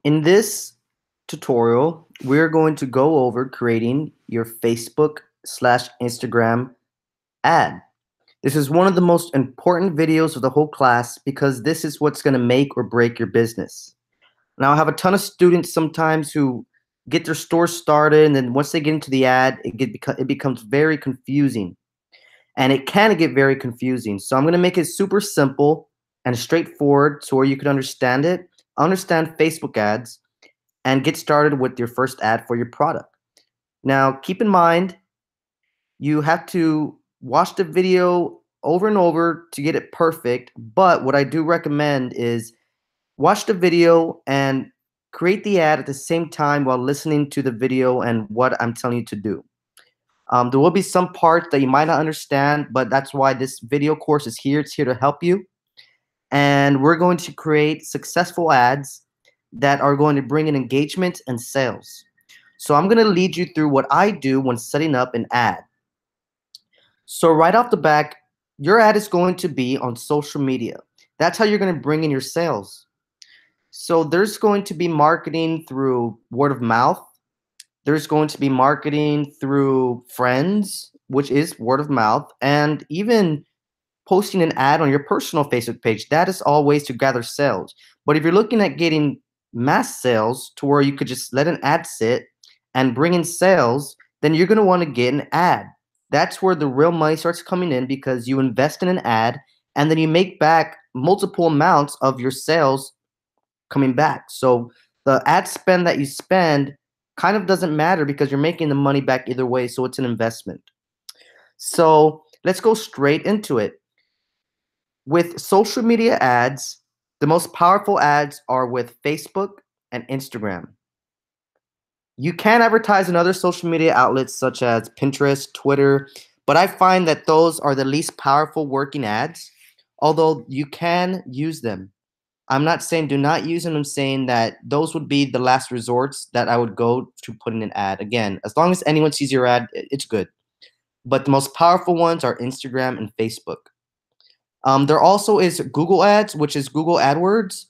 In this tutorial, we're going to go over creating your Facebook/Instagram ad. This is one of the most important videos of the whole class because this is what's going to make or break your business. Now, I have a ton of students sometimes who get their store started, and then once they get into the ad, it becomes very confusing. And it can get very confusing. So I'm going to make it super simple and straightforward so where you can understand it, understand Facebook ads, and get started with your first ad for your product. Now, keep in mind, you have to watch the video over and over to get it perfect, but what I do recommend is watch the video and create the ad at the same time while listening to the video and what I'm telling you to do. There will be some parts that you might not understand, but that's why this video course is here. It's here to help you. And we're going to create successful ads that are going to bring in engagement and sales. So I'm going to lead you through what I do when setting up an ad. So right off the back, your ad is going to be on social media. That's how you're going to bring in your sales. So there's going to be marketing through word of mouth. There's going to be marketing through friends, which is word of mouth, and even posting an ad on your personal Facebook page. That is all ways to gather sales. But if you're looking at getting mass sales to where you could just let an ad sit and bring in sales, then you're going to want to get an ad. That's where the real money starts coming in because you invest in an ad and then you make back multiple amounts of your sales coming back. So the ad spend that you spend kind of doesn't matter because you're making the money back either way. So it's an investment. So let's go straight into it. With social media ads, the most powerful ads are with Facebook and Instagram. You can advertise in other social media outlets such as Pinterest, Twitter, but I find that those are the least powerful working ads, although you can use them. I'm not saying do not use them. I'm saying that those would be the last resorts that I would go to put in an ad. Again, as long as anyone sees your ad, it's good. But the most powerful ones are Instagram and Facebook. There also is Google Ads, which is Google AdWords.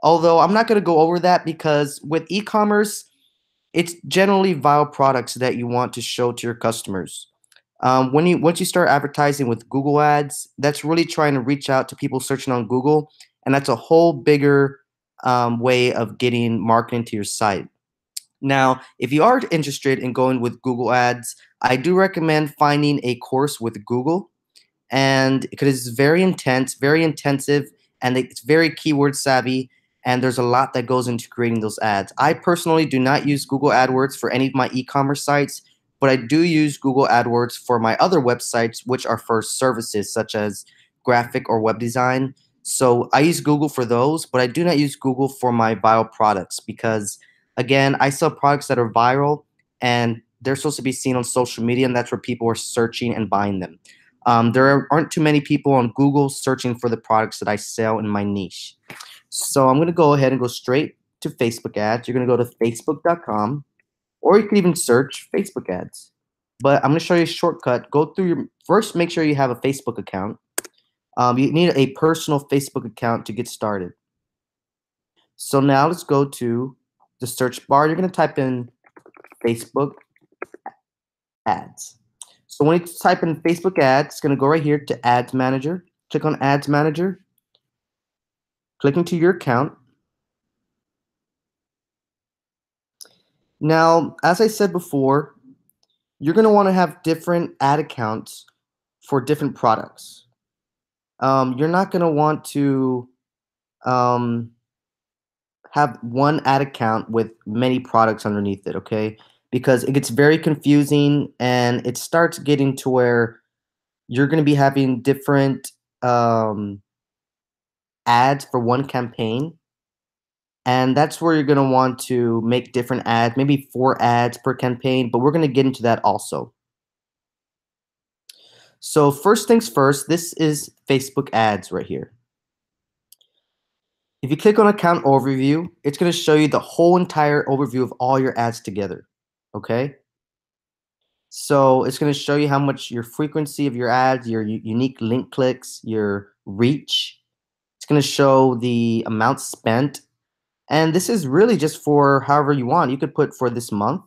Although I'm not going to go over that because with e-commerce, it's generally viral products that you want to show to your customers. Once you start advertising with Google Ads, that's really trying to reach out to people searching on Google, and that's a whole bigger way of getting marketing to your site. Now, if you are interested in going with Google Ads, I do recommend finding a course with Google and because it's very intense, very intensive, and it's very keyword savvy. And there's a lot that goes into creating those ads. I personally do not use Google AdWords for any of my e-commerce sites, but I do use Google AdWords for my other websites, which are for services such as graphic or web design. So I use Google for those, but I do not use Google for my viral products because, again, I sell products that are viral and they're supposed to be seen on social media, and that's where people are searching and buying them. There aren't too many people on Google searching for the products that I sell in my niche. So I'm going to go ahead and go straight to Facebook ads. You're going to go to facebook.com, or you can even search Facebook ads. But I'm going to show you a shortcut. Go through your first, make sure you have a Facebook account. You need a personal Facebook account to get started. So now let's go to the search bar. You're going to type in Facebook ads. So when you type in Facebook ads, it's going to go right here to Ads Manager. Click on Ads Manager. Click into your account. Now, as I said before, you're going to want to have different ad accounts for different products. You're not going to want to um, have one ad account with many products underneath it, okay? Because it gets very confusing and it starts getting to where you're going to be having different ads for one campaign. And that's where you're going to want to make different ads, maybe 4 ads per campaign, but we're going to get into that also. So first things first, this is Facebook ads right here. If you click on account overview, it's going to show you the whole entire overview of all your ads together. Okay. So it's going to show you how much your frequency of your ads, your unique link clicks, your reach. It's going to show the amount spent. And this is really just for however you want. You could put for this month,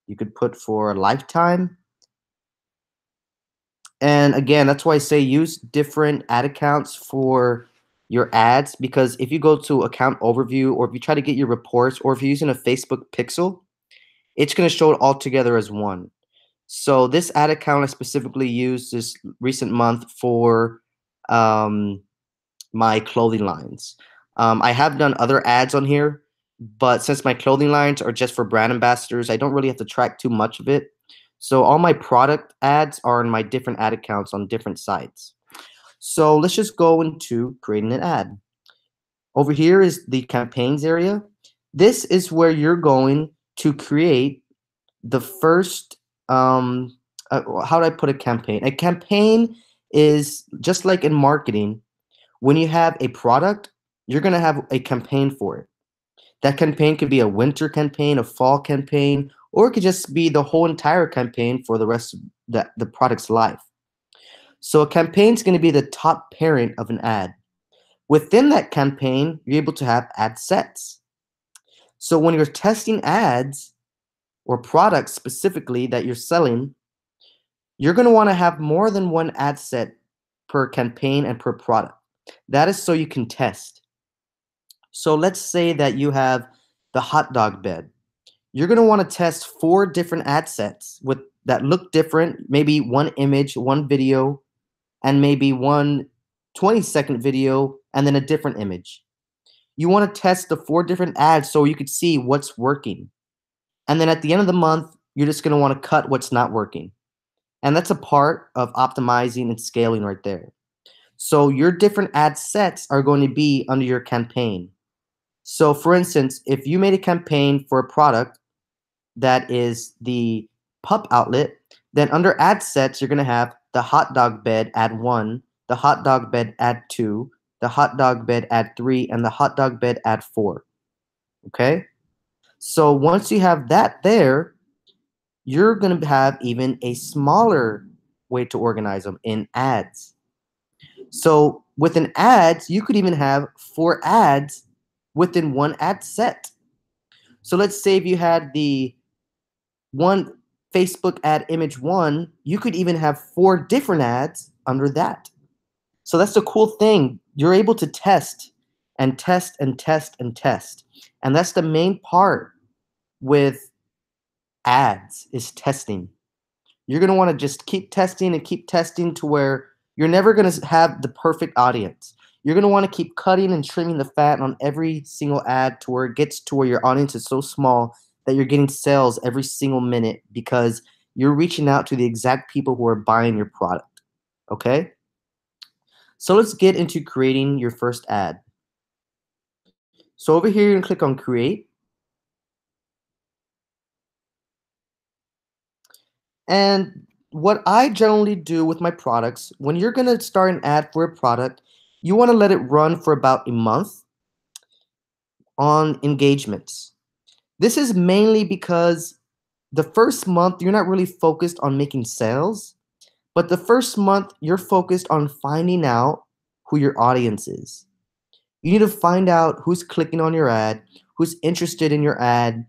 you could put for a lifetime. And again, that's why I say use different ad accounts for your ads, because if you go to account overview, or if you try to get your reports, or if you're using a Facebook pixel, it's going to show it all together as one. So this ad account I specifically used this recent month for um, my clothing lines. I have done other ads on here, but since my clothing lines are just for brand ambassadors, I don't really have to track too much of it. So all my product ads are in my different ad accounts on different sites. So let's just go into creating an ad. Over here is the campaigns area. This is where you're going to create the first, how do I put a campaign? A campaign is just like in marketing. When you have a product, you're going to have a campaign for it. That campaign could be a winter campaign, a fall campaign, or it could just be the whole entire campaign for the rest of the product's life. So a campaign is going to be the top parent of an ad. Within that campaign, you're able to have ad sets. So when you're testing ads or products specifically that you're selling, you're going to want to have more than one ad set per campaign and per product. That is so you can test. So let's say that you have the hot dog bed. You're going to want to test 4 different ad sets with that look different, maybe one image, one video, and maybe one 20-second video and then a different image. You want to test the 4 different ads so you could see what's working. And then at the end of the month, you're just going to want to cut what's not working. And that's a part of optimizing and scaling right there. So your different ad sets are going to be under your campaign. So for instance, if you made a campaign for a product that is the pup outlet, then under ad sets, you're going to have the hot dog bed ad 1, the hot dog bed ad 2, the hot dog bed ad 3, and the hot dog bed ad 4. Okay? So once you have that there, you're going to have even a smaller way to organize them in ads. So within ads, you could even have 4 ads within one ad set. So let's say if you had the one Facebook ad image 1, you could even have 4 different ads under that. So that's the cool thing. You're able to test and test and test and test. And that's the main part with ads is testing. You're going to want to just keep testing and keep testing to where you're never going to have the perfect audience. You're going to want to keep cutting and trimming the fat on every single ad to where it gets to where your audience is so small that you're getting sales every single minute because you're reaching out to the exact people who are buying your product. Okay? So let's get into creating your first ad. So over here, you're going to click on create. And what I generally do with my products, when you're going to start an ad for a product, you want to let it run for about a month on engagements. This is mainly because the first month, you're not really focused on making sales, but the first month, you're focused on finding out who your audience is. You need to find out who's clicking on your ad, who's interested in your ad,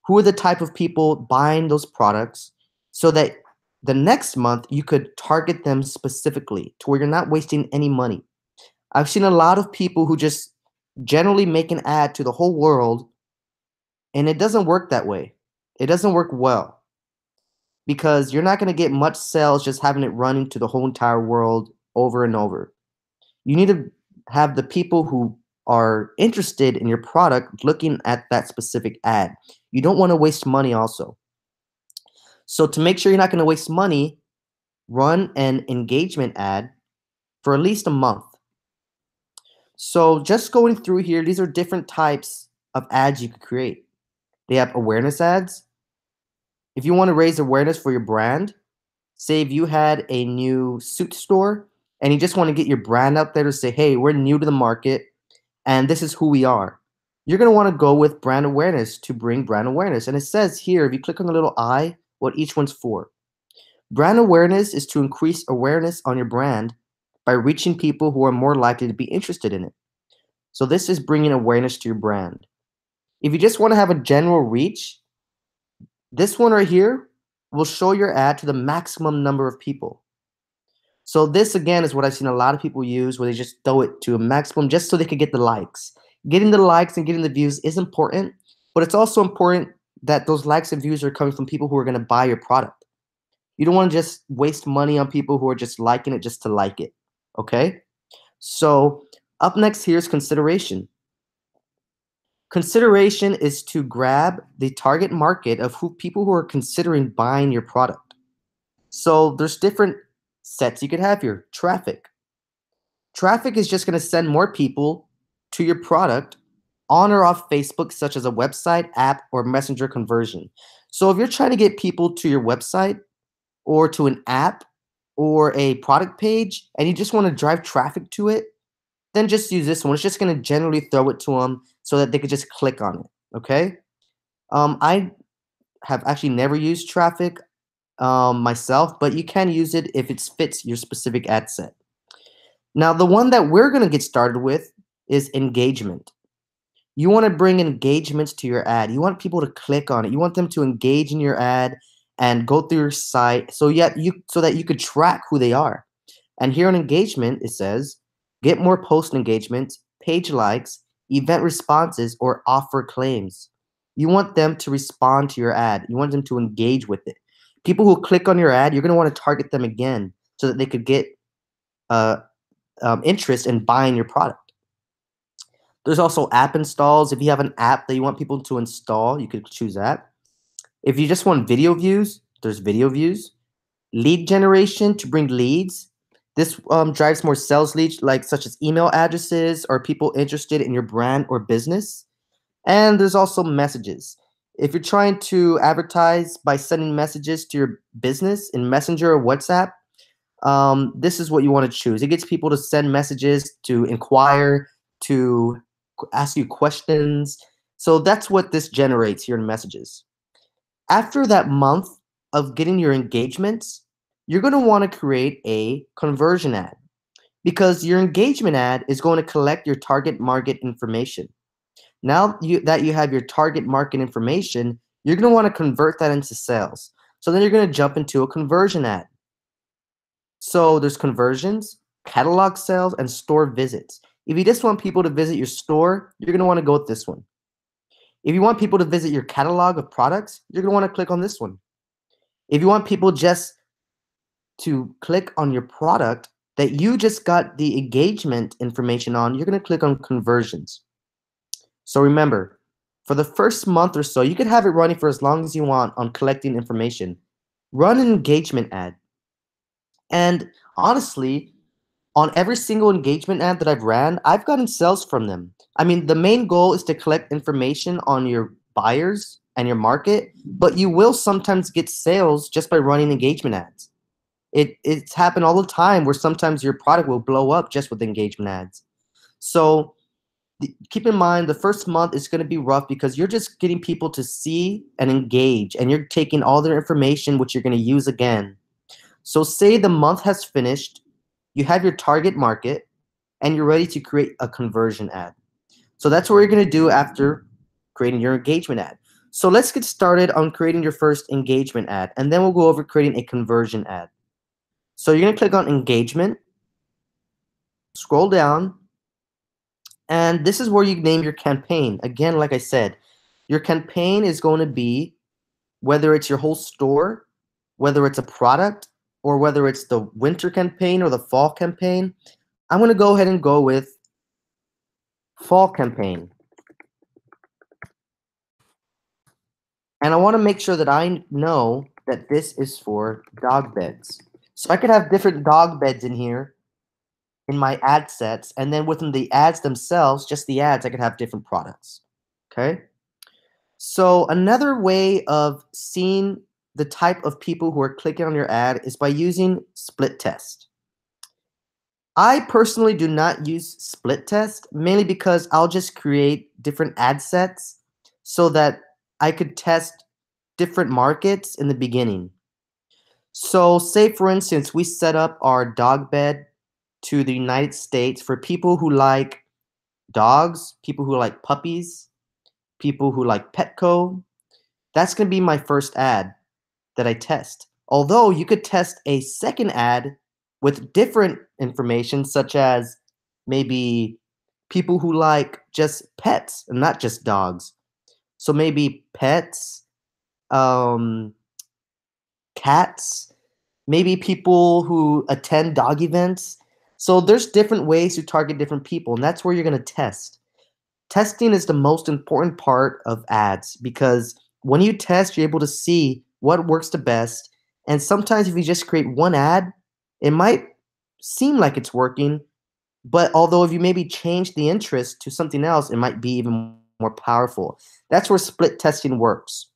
who are the type of people buying those products, so that the next month you could target them specifically to where you're not wasting any money. I've seen a lot of people who just generally make an ad to the whole world, and it doesn't work that way. It doesn't work well because you're not going to get much sales just having it running to the whole entire world over and over. You need to have the people who are interested in your product looking at that specific ad. You don't want to waste money also. So to make sure you're not going to waste money, run an engagement ad for at least a month. So just going through here, these are different types of ads you could create. They have awareness ads. If you want to raise awareness for your brand, say if you had a new suit store and you just want to get your brand out there to say, hey, we're new to the market and this is who we are. You're going to want to go with brand awareness to bring brand awareness. And it says here, if you click on the little eye, what each one's for. Brand awareness is to increase awareness on your brand by reaching people who are more likely to be interested in it. So this is bringing awareness to your brand. If you just want to have a general reach, this one right here will show your ad to the maximum number of people. So this again is what I've seen a lot of people use, where they just throw it to a maximum just so they could get the likes. Getting the likes and getting the views is important, but it's also important that those likes and views are coming from people who are going to buy your product. You don't want to just waste money on people who are just liking it just to like it. Okay? So up next here is consideration. Consideration is to grab the target market of people who are considering buying your product. So there's different sets you could have here. Traffic. Traffic is just going to send more people to your product on or off Facebook, such as a website, app, or messenger conversion. So if you're trying to get people to your website or to an app or a product page and you just want to drive traffic to it, then just use this one. It's just going to generally throw it to them so that they could just click on it. Okay. I have actually never used traffic myself, but you can use it if it fits your specific ad set. Now, the one that we're going to get started with is engagement. You want to bring engagements to your ad. You want people to click on it. You want them to engage in your ad and go through your site so that you could track who they are. And here on engagement, it says, get more post engagement, page likes, event responses, or offer claims. You want them to respond to your ad. You want them to engage with it. People who click on your ad, you're going to want to target them again so that they could get interest in buying your product. There's also app installs. If you have an app that you want people to install, you could choose that. If you just want video views, there's video views. Lead generation to bring leads. This drives more sales leads, such as email addresses or people interested in your brand or business. And there's also messages. If you're trying to advertise by sending messages to your business in Messenger or WhatsApp, this is what you want to choose. It gets people to send messages, to inquire, to ask you questions. So that's what this generates here in messages. After that month of getting your engagements, you're going to want to create a conversion ad, because your engagement ad is going to collect your target market information. Now that you have your target market information, you're going to want to convert that into sales. So then you're going to jump into a conversion ad. So there's conversions, catalog sales, and store visits. If you just want people to visit your store, you're going to want to go with this one. If you want people to visit your catalog of products, you're going to want to click on this one. If you want people just to click on your product that you just got the engagement information on, you're going to click on conversions. So remember, for the first month or so, you can have it running for as long as you want on collecting information. Run an engagement ad. And honestly, on every single engagement ad that I've ran, I've gotten sales from them. I mean, the main goal is to collect information on your buyers and your market, but you will sometimes get sales just by running engagement ads. It's happened all the time where sometimes your product will blow up just with engagement ads. So keep in mind, the first month is going to be rough because you're just getting people to see and engage, and you're taking all their information, which you're going to use again. So say the month has finished, you have your target market, and you're ready to create a conversion ad. So that's what you're going to do after creating your engagement ad. So let's get started on creating your first engagement ad, and then we'll go over creating a conversion ad. So you're going to click on engagement, scroll down, and this is where you name your campaign. Again, like I said, your campaign is going to be whether it's your whole store, whether it's a product, or whether it's the winter campaign or the fall campaign. I'm going to go ahead and go with fall campaign. And I want to make sure that I know that this is for dog beds. So I could have different dog beds in here in my ad sets, and then within the ads themselves, just the ads, I could have different products. Okay? So another way of seeing the type of people who are clicking on your ad is by using split test. I personally do not use split test, mainly because I'll just create different ad sets so that I could test different markets in the beginning. So say, for instance, we set up our dog bed to the United States for people who like dogs, people who like puppies, people who like Petco. That's going to be my first ad that I test. Although you could test a second ad with different information, such as maybe people who like just pets and not just dogs. So maybe pets, um, cats, maybe people who attend dog events. So there's different ways to target different people, and that's where you're going to test. Testing is the most important part of ads because when you test, you're able to see what works the best. And sometimes if you just create one ad, it might seem like it's working, but although if you maybe change the interest to something else, it might be even more powerful. That's where split testing works.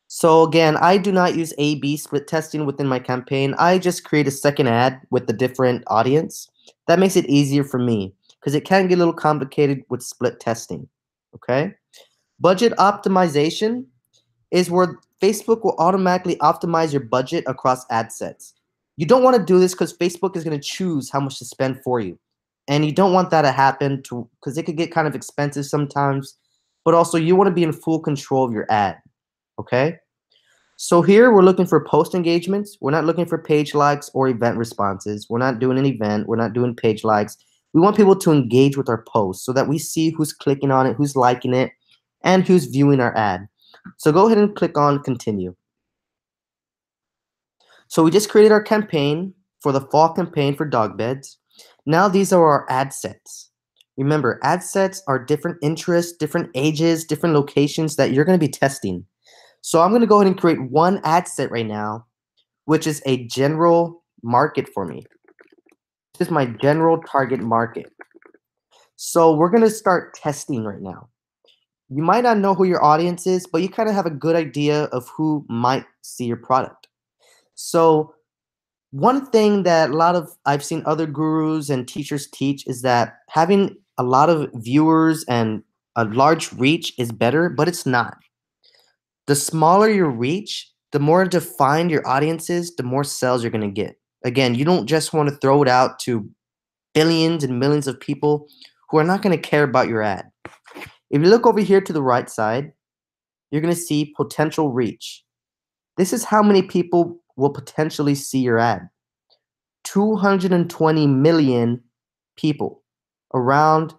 So again, I do not use A/B split testing within my campaign. I just create a second ad with a different audience. That makes it easier for me because it can get a little complicated with split testing. Okay? Budget optimization is where Facebook will automatically optimize your budget across ad sets. You don't want to do this because Facebook is going to choose how much to spend for you. And you don't want that to happen because it could get kind of expensive sometimes. But also you want to be in full control of your ad. Okay? So here we're looking for post engagements. We're not looking for page likes or event responses. We're not doing an event. We're not doing page likes. We want people to engage with our post so that we see who's clicking on it, who's liking it, and who's viewing our ad. So go ahead and click on continue. So we just created our campaign for the fall campaign for dog beds. Now these are our ad sets. Remember, ad sets are different interests, different ages, different locations that you're going to be testing. So I'm going to go ahead and create one ad set right now, which is a general market for me. This is my general target market. So we're going to start testing right now. You might not know who your audience is, but you kind of have a good idea of who might see your product. So one thing that I've seen other gurus and teachers teach is that having a lot of viewers and a large reach is better, but it's not. The smaller your reach, the more defined your audience is, the more sales you're going to get. Again, you don't just want to throw it out to billions and millions of people who are not going to care about your ad. If you look over here to the right side, you're going to see potential reach. This is how many people will potentially see your ad. 220 million people around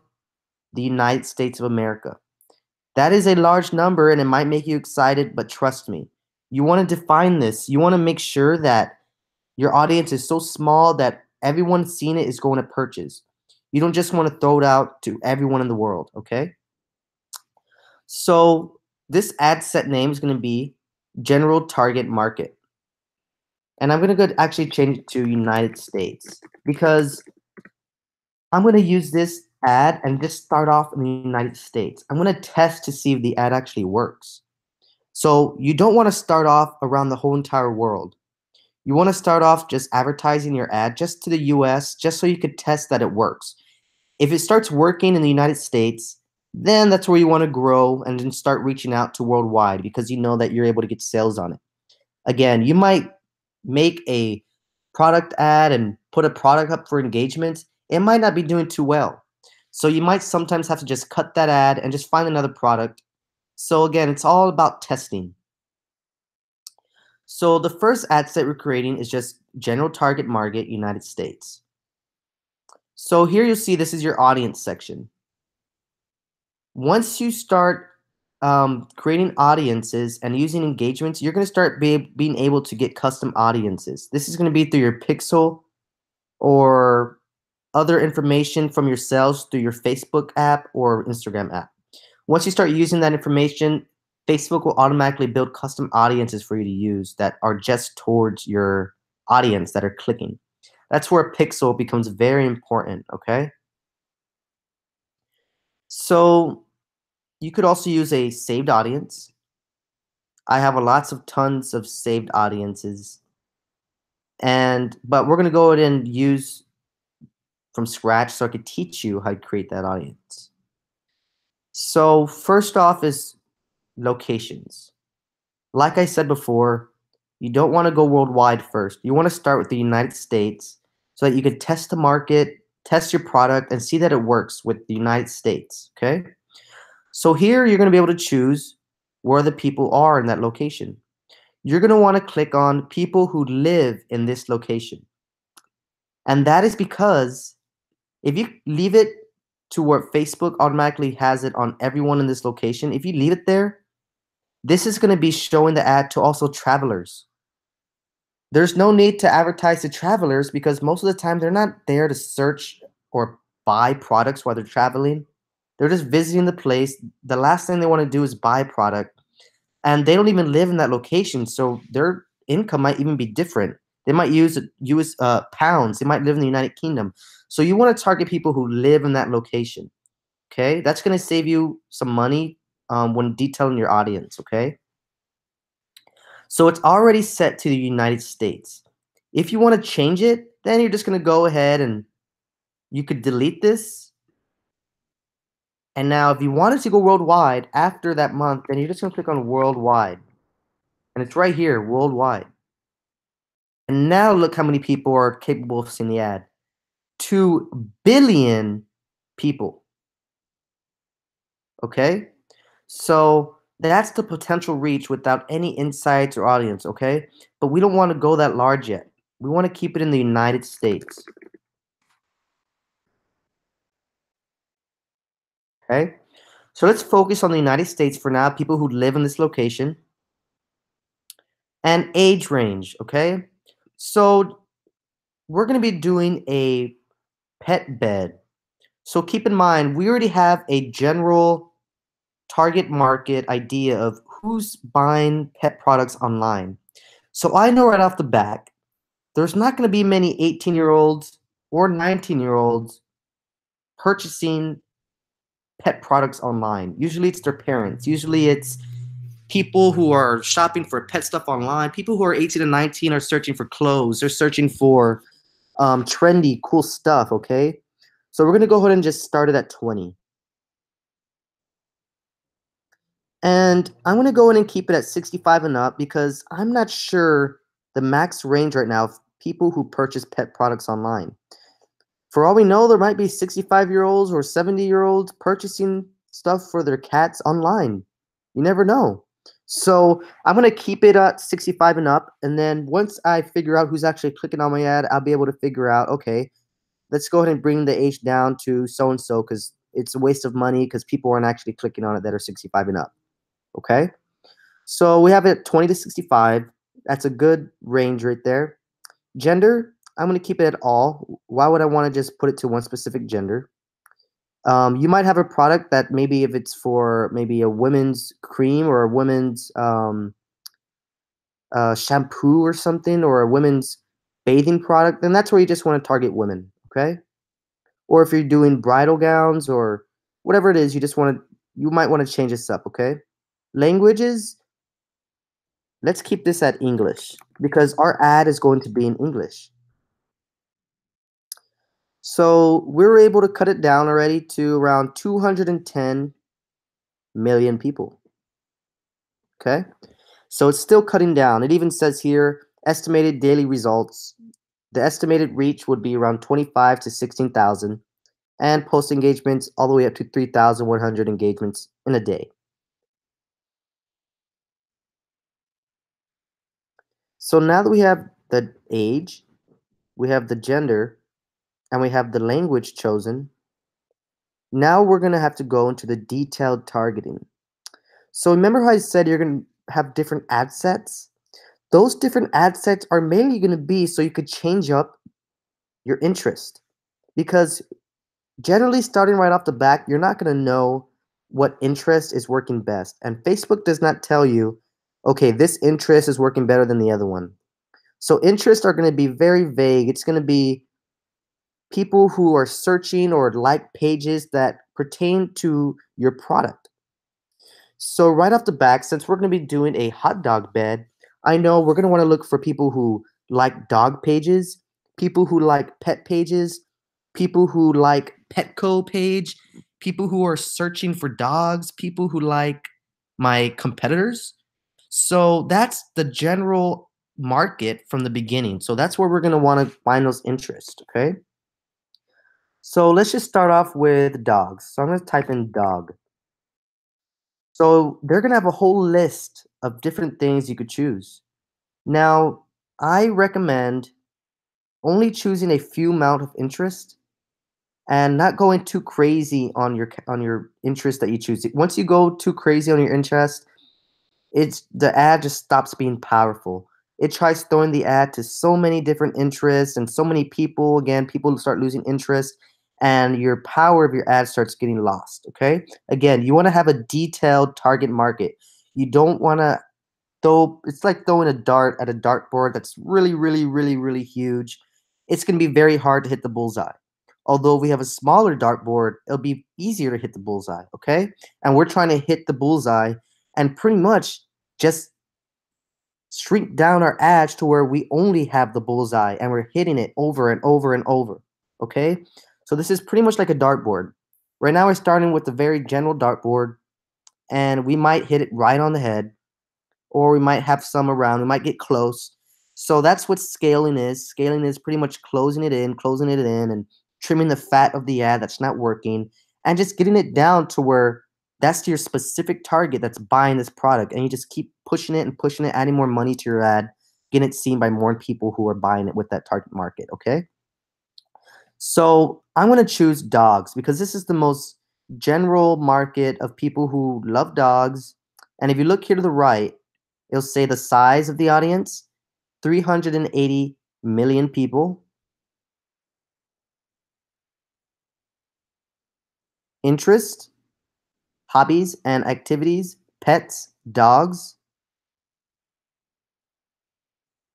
the United States of America. That is a large number and it might make you excited, but trust me, you want to define this. You want to make sure that your audience is so small that everyone seeing it is going to purchase. You don't just want to throw it out to everyone in the world, okay? So this ad set name is going to be General Target Market. And I'm going to go actually change it to United States because I'm going to use this ad and just start off in the United States. I'm going to test to see if the ad actually works. So you don't want to start off around the whole entire world. You want to start off just advertising your ad just to the US, just so you could test that it works. If it starts working in the United States, then that's where you want to grow and then start reaching out to worldwide because you know that you're able to get sales on it. Again, you might make a product ad and put a product up for engagement. It might not be doing too well. So you might sometimes have to just cut that ad and just find another product. So again, it's all about testing. So the first ad set we're creating is just General Target Market, United States. So here you'll see this is your audience section. Once you start creating audiences and using engagements, you're going to start being able to get custom audiences. This is going to be through your pixel or other information from your sales through your Facebook app or Instagram app. Once you start using that information, Facebook will automatically build custom audiences for you to use that are just towards your audience that are clicking. That's where pixel becomes very important, okay? So you could also use a saved audience. I have tons of saved audiences. But we're going to go ahead and use from scratch so I could teach you how to create that audience. So first off is locations. Like I said before, you don't want to go worldwide first. You want to start with the United States so that you can test the market test your product, and see that it works with the United States, okay? So here you're going to be able to choose where the people are in that location. You're going to want to click on people who live in this location. And that is because if you leave it to where Facebook automatically has it on everyone in this location, if you leave it there, this is going to be showing the ad to also travelers. There's no need to advertise to travelers because most of the time they're not there to search or buy products while they're traveling. They're just visiting the place. The last thing they want to do is buy a product, and they don't even live in that location, so their income might even be different. They might use pounds. They might live in the United Kingdom. So you want to target people who live in that location. Okay, that's going to save you some money when detailing your audience. Okay, so it's already set to the United States. If you want to change it, then you're just going to go ahead and you could delete this. And now if you wanted to go worldwide after that month, then you're just going to click on worldwide. And it's right here, worldwide. And now look how many people are capable of seeing the ad. 2 billion people. Okay? So that's the potential reach without any insights or audience, okay? But we don't want to go that large yet. We want to keep it in the United States. Okay? So let's focus on the United States for now, people who live in this location. And age range, okay? So we're going to be doing a pet bed. So keep in mind, we already have a general target market idea of who's buying pet products online. So I know right off the bat, there's not going to be many 18-year-olds or 19-year-olds purchasing pet products online. Usually it's their parents. Usually it's people who are shopping for pet stuff online. People who are 18 and 19 are searching for clothes. They're searching for trendy, cool stuff, okay? So we're going to go ahead and just start it at 20. And I'm going to go in and keep it at 65 and up because I'm not sure the max range right now of people who purchase pet products online. For all we know, there might be 65-year-olds or 70-year-olds purchasing stuff for their cats online. You never know. So I'm going to keep it at 65 and up. And then once I figure out who's actually clicking on my ad, I'll be able to figure out, okay, let's go ahead and bring the age down to so-and-so because it's a waste of money because people aren't actually clicking on it that are 65 and up. Okay, so we have it 20 to 65. That's a good range right there. Gender, I'm going to keep it at all. Why would I want to just put it to one specific gender? You might have a product that maybe if it's for maybe a women's cream or a women's shampoo or something or a women's bathing product, then that's where you just want to target women, okay? Or if you're doing bridal gowns or whatever it is, you might want to change this up, okay? Languages, let's keep this at English because our ad is going to be in English. So we're able to cut it down already to around 210 million people. Okay, so it's still cutting down. It even says here estimated daily results. The estimated reach would be around 25 to 16,000 and post engagements all the way up to 3,100 engagements in a day. So now that we have the age, we have the gender, and we have the language chosen, now we're going to have to go into the detailed targeting. So remember how I said you're going to have different ad sets? Those different ad sets are mainly going to be so you could change up your interest. Because generally starting right off the bat, you're not going to know what interest is working best. And Facebook does not tell you, okay, this interest is working better than the other one. So interests are going to be very vague. It's going to be people who are searching or like pages that pertain to your product. So right off the bat, since we're going to be doing a hot dog bed, I know we're going to want to look for people who like dog pages, people who like pet pages, people who like Petco page, people who are searching for dogs, people who like my competitors. So that's the general market from the beginning. So that's where we're going to want to find those interests, okay? So let's just start off with dogs. So I'm going to type in dog. So they're going to have a whole list of different things you could choose. Now, I recommend only choosing a few amount of interest and not going too crazy on your interest that you choose. Once you go too crazy on your interest, it's the ad just stops being powerful. It tries throwing the ad to so many different interests and so many people. Again, people start losing interest, and your power of your ad starts getting lost. Okay. Again, you want to have a detailed target market. You don't want to throw. It's like throwing a dart at a dartboard that's really, really, really, really huge. It's going to be very hard to hit the bullseye. Although we have a smaller dartboard, it'll be easier to hit the bullseye. Okay. And we're trying to hit the bullseye and pretty much just shrink down our ads to where we only have the bullseye and we're hitting it over and over and over. Okay? So this is pretty much like a dartboard. Right now we're starting with a very general dartboard and we might hit it right on the head, or we might have some around, we might get close. So that's what scaling is. Scaling is pretty much closing it in, and trimming the fat of the ad that's not working, and just getting it down to where that's your specific target that's buying this product. And you just keep pushing it and pushing it, adding more money to your ad, getting it seen by more people who are buying it with that target market. Okay. So I'm going to choose dogs because this is the most general market of people who love dogs. And if you look here to the right, it'll say the size of the audience, 380 million people. Interest, hobbies and activities, pets, dogs,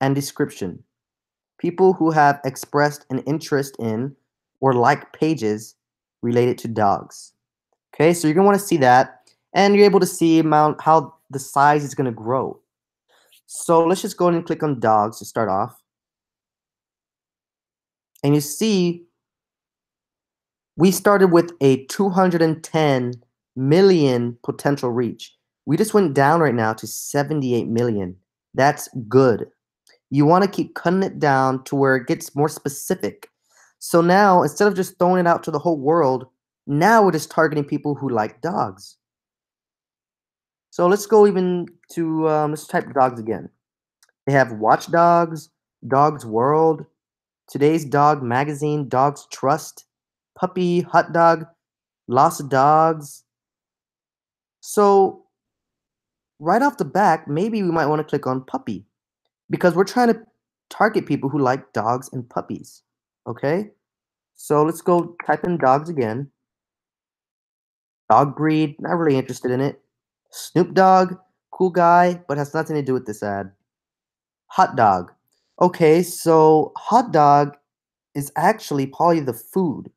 and description. People who have expressed an interest in or like pages related to dogs. Okay, so you're gonna want to see that, and you're able to see amount how the size is gonna grow. So let's just go ahead and click on dogs to start off, and you see we started with a 210 million potential reach. We just went down right now to 78 million. That's good. You want to keep cutting it down to where it gets more specific. So now, instead of just throwing it out to the whole world, now we're just targeting people who like dogs. So let's go even to, let's type dogs again. They have Watch Dogs, Dogs World, Today's Dog Magazine, Dogs Trust, Puppy, Hot Dog, Lost Dogs. So right off the back, maybe we might want to click on Puppy because we're trying to target people who like dogs and puppies. Okay? So let's go type in dogs again. Dog breed, not really interested in it. Snoop Dogg, cool guy, but has nothing to do with this ad. Hot dog. Okay, so hot dog is actually probably the food,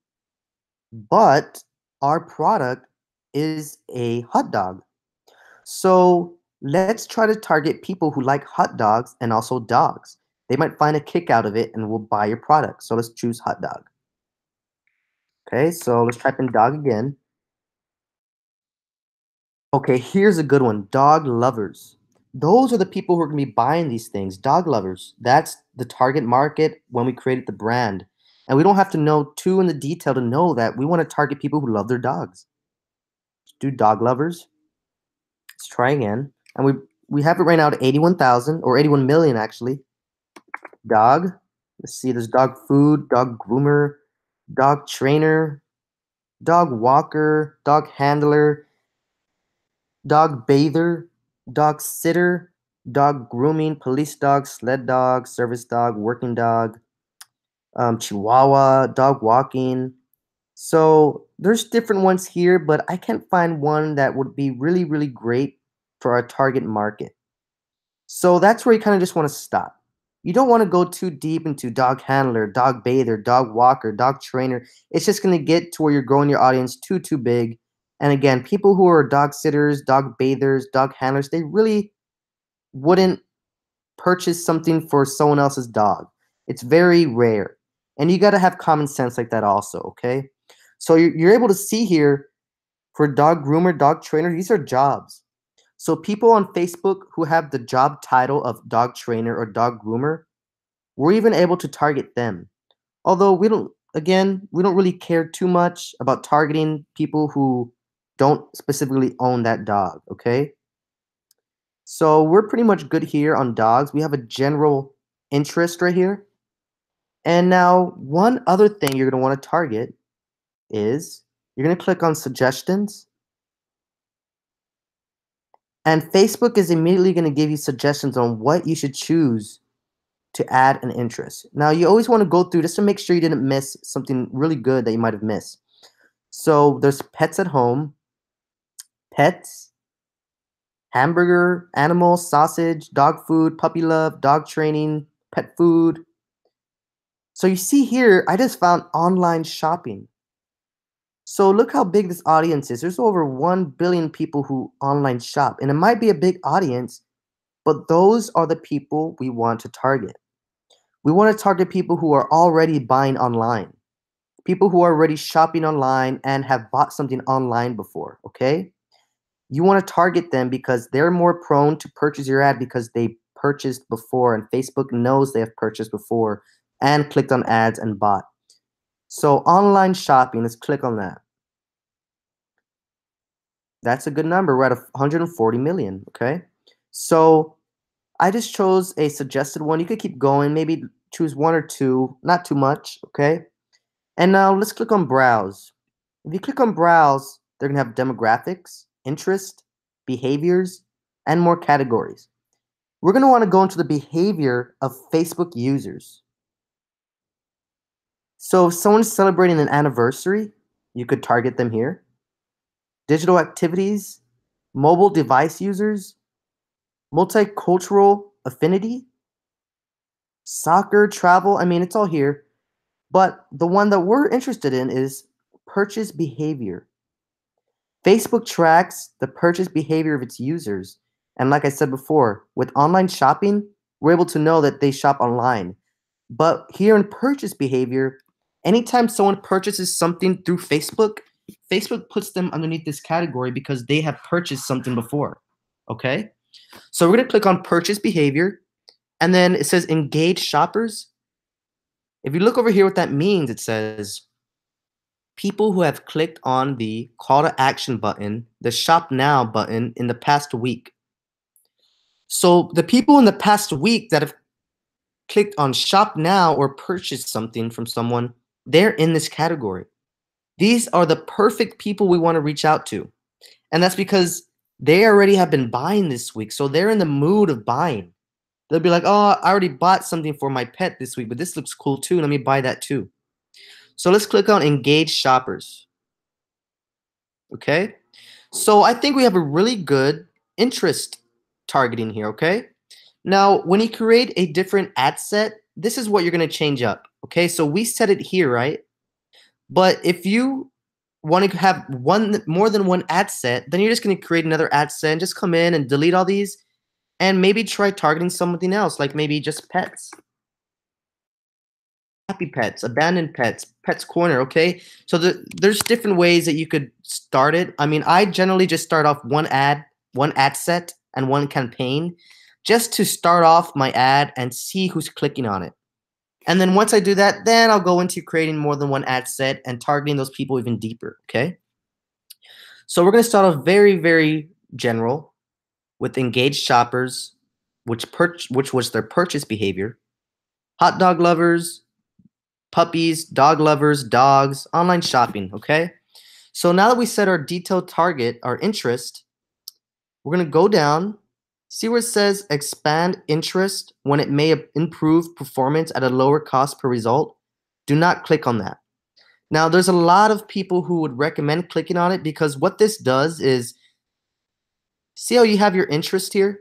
but our product is a hot dog. So let's try to target people who like hot dogs and also dogs. They might find a kick out of it and will buy your product. So let's choose hot dog. Okay, so let's type in dog again. Okay, here's a good one. Dog lovers. Those are the people who are going to be buying these things. Dog lovers. That's the target market when we created the brand. And we don't have to know too in the detail to know that we want to target people who love their dogs. Let's do dog lovers. Let's try again. And we have it right now to 81,000 or 81 million actually. Dog. Let's see, there's dog food, dog groomer, dog trainer, dog walker, dog handler, dog bather, dog sitter, dog grooming, police dog, sled dog, service dog, working dog, chihuahua, dog walking. So there's different ones here, but I can't find one that would be really, really great for our target market. So that's where you kind of just want to stop. You don't want to go too deep into dog handler, dog bather, dog walker, dog trainer. It's just going to get to where you're growing your audience too big. And again, people who are dog sitters, dog bathers, dog handlers, they really wouldn't purchase something for someone else's dog. It's very rare. And you got to have common sense like that also, okay? So you're able to see here for dog groomer, dog trainer, these are jobs. So people on Facebook who have the job title of dog trainer or dog groomer, we're even able to target them. Although we don't again, we don't really care too much about targeting people who don't specifically own that dog, okay? So we're pretty much good here on dogs. We have a general interest right here. And now one other thing you're going to want to target is you're going to click on suggestions, and Facebook is immediately going to give you suggestions on what you should choose to add an interest. Now you always want to go through just to make sure you didn't miss something really good that you might have missed. So there's pets at home, pets, hamburger, animal, sausage, dog food, puppy love, dog training, pet food. So you see here, I just found online shopping. So look how big this audience is. There's over 1 billion people who online shop, and it might be a big audience, but those are the people we want to target. We want to target people who are already buying online, people who are already shopping online and have bought something online before, okay? You want to target them because they're more prone to purchase your ad because they purchased before and Facebook knows they have purchased before and clicked on ads and bought. So online shopping, let's click on that. That's a good number. We're at 140 million, okay? So I just chose a suggested one. You could keep going, maybe choose one or two, not too much, okay? And now let's click on browse. If you click on browse, they're gonna have demographics, interest, behaviors, and more categories. We're gonna wanna go into the behavior of Facebook users. So if someone's celebrating an anniversary, you could target them here. Digital activities, mobile device users, multicultural affinity, soccer, travel, I mean, it's all here. But the one that we're interested in is purchase behavior. Facebook tracks the purchase behavior of its users. And like I said before, with online shopping, we're able to know that they shop online. But here in purchase behavior, anytime someone purchases something through Facebook, Facebook puts them underneath this category because they have purchased something before. Okay? So we're going to click on purchase behavior, and then it says engage shoppers. If you look over here, what that means, it says people who have clicked on the call to action button, the shop now button in the past week. So the people in the past week that have clicked on shop now or purchased something from someone, they're in this category. These are the perfect people we want to reach out to. And that's because they already have been buying this week. So they're in the mood of buying. They'll be like, oh, I already bought something for my pet this week, but this looks cool too. Let me buy that too. So let's click on engage shoppers. Okay. So I think we have a really good interest targeting here. Okay. Now, when you create a different ad set, this is what you're going to change up. Okay. So we set it here, right? But if you want to have more than one ad set, then you're just going to create another ad set and just come in and delete all these and maybe try targeting something else, like maybe just pets. Happy pets, abandoned pets, pets corner, okay? So there's different ways that you could start it. I mean, I generally just start off one ad set, and one campaign just to start off my ad and see who's clicking on it. And then once I do that, then I'll go into creating more than one ad set and targeting those people even deeper, okay? So we're going to start off very, very general with engaged shoppers, which was their purchase behavior, hot dog lovers, puppies, dog lovers, dogs, online shopping, okay? So now that we set our detailed target, our interest, we're going to go down, see where it says expand interest when it may improve performance at a lower cost per result. Do not click on that. Now, there's a lot of people who would recommend clicking on it because what this does is, see how you have your interest here?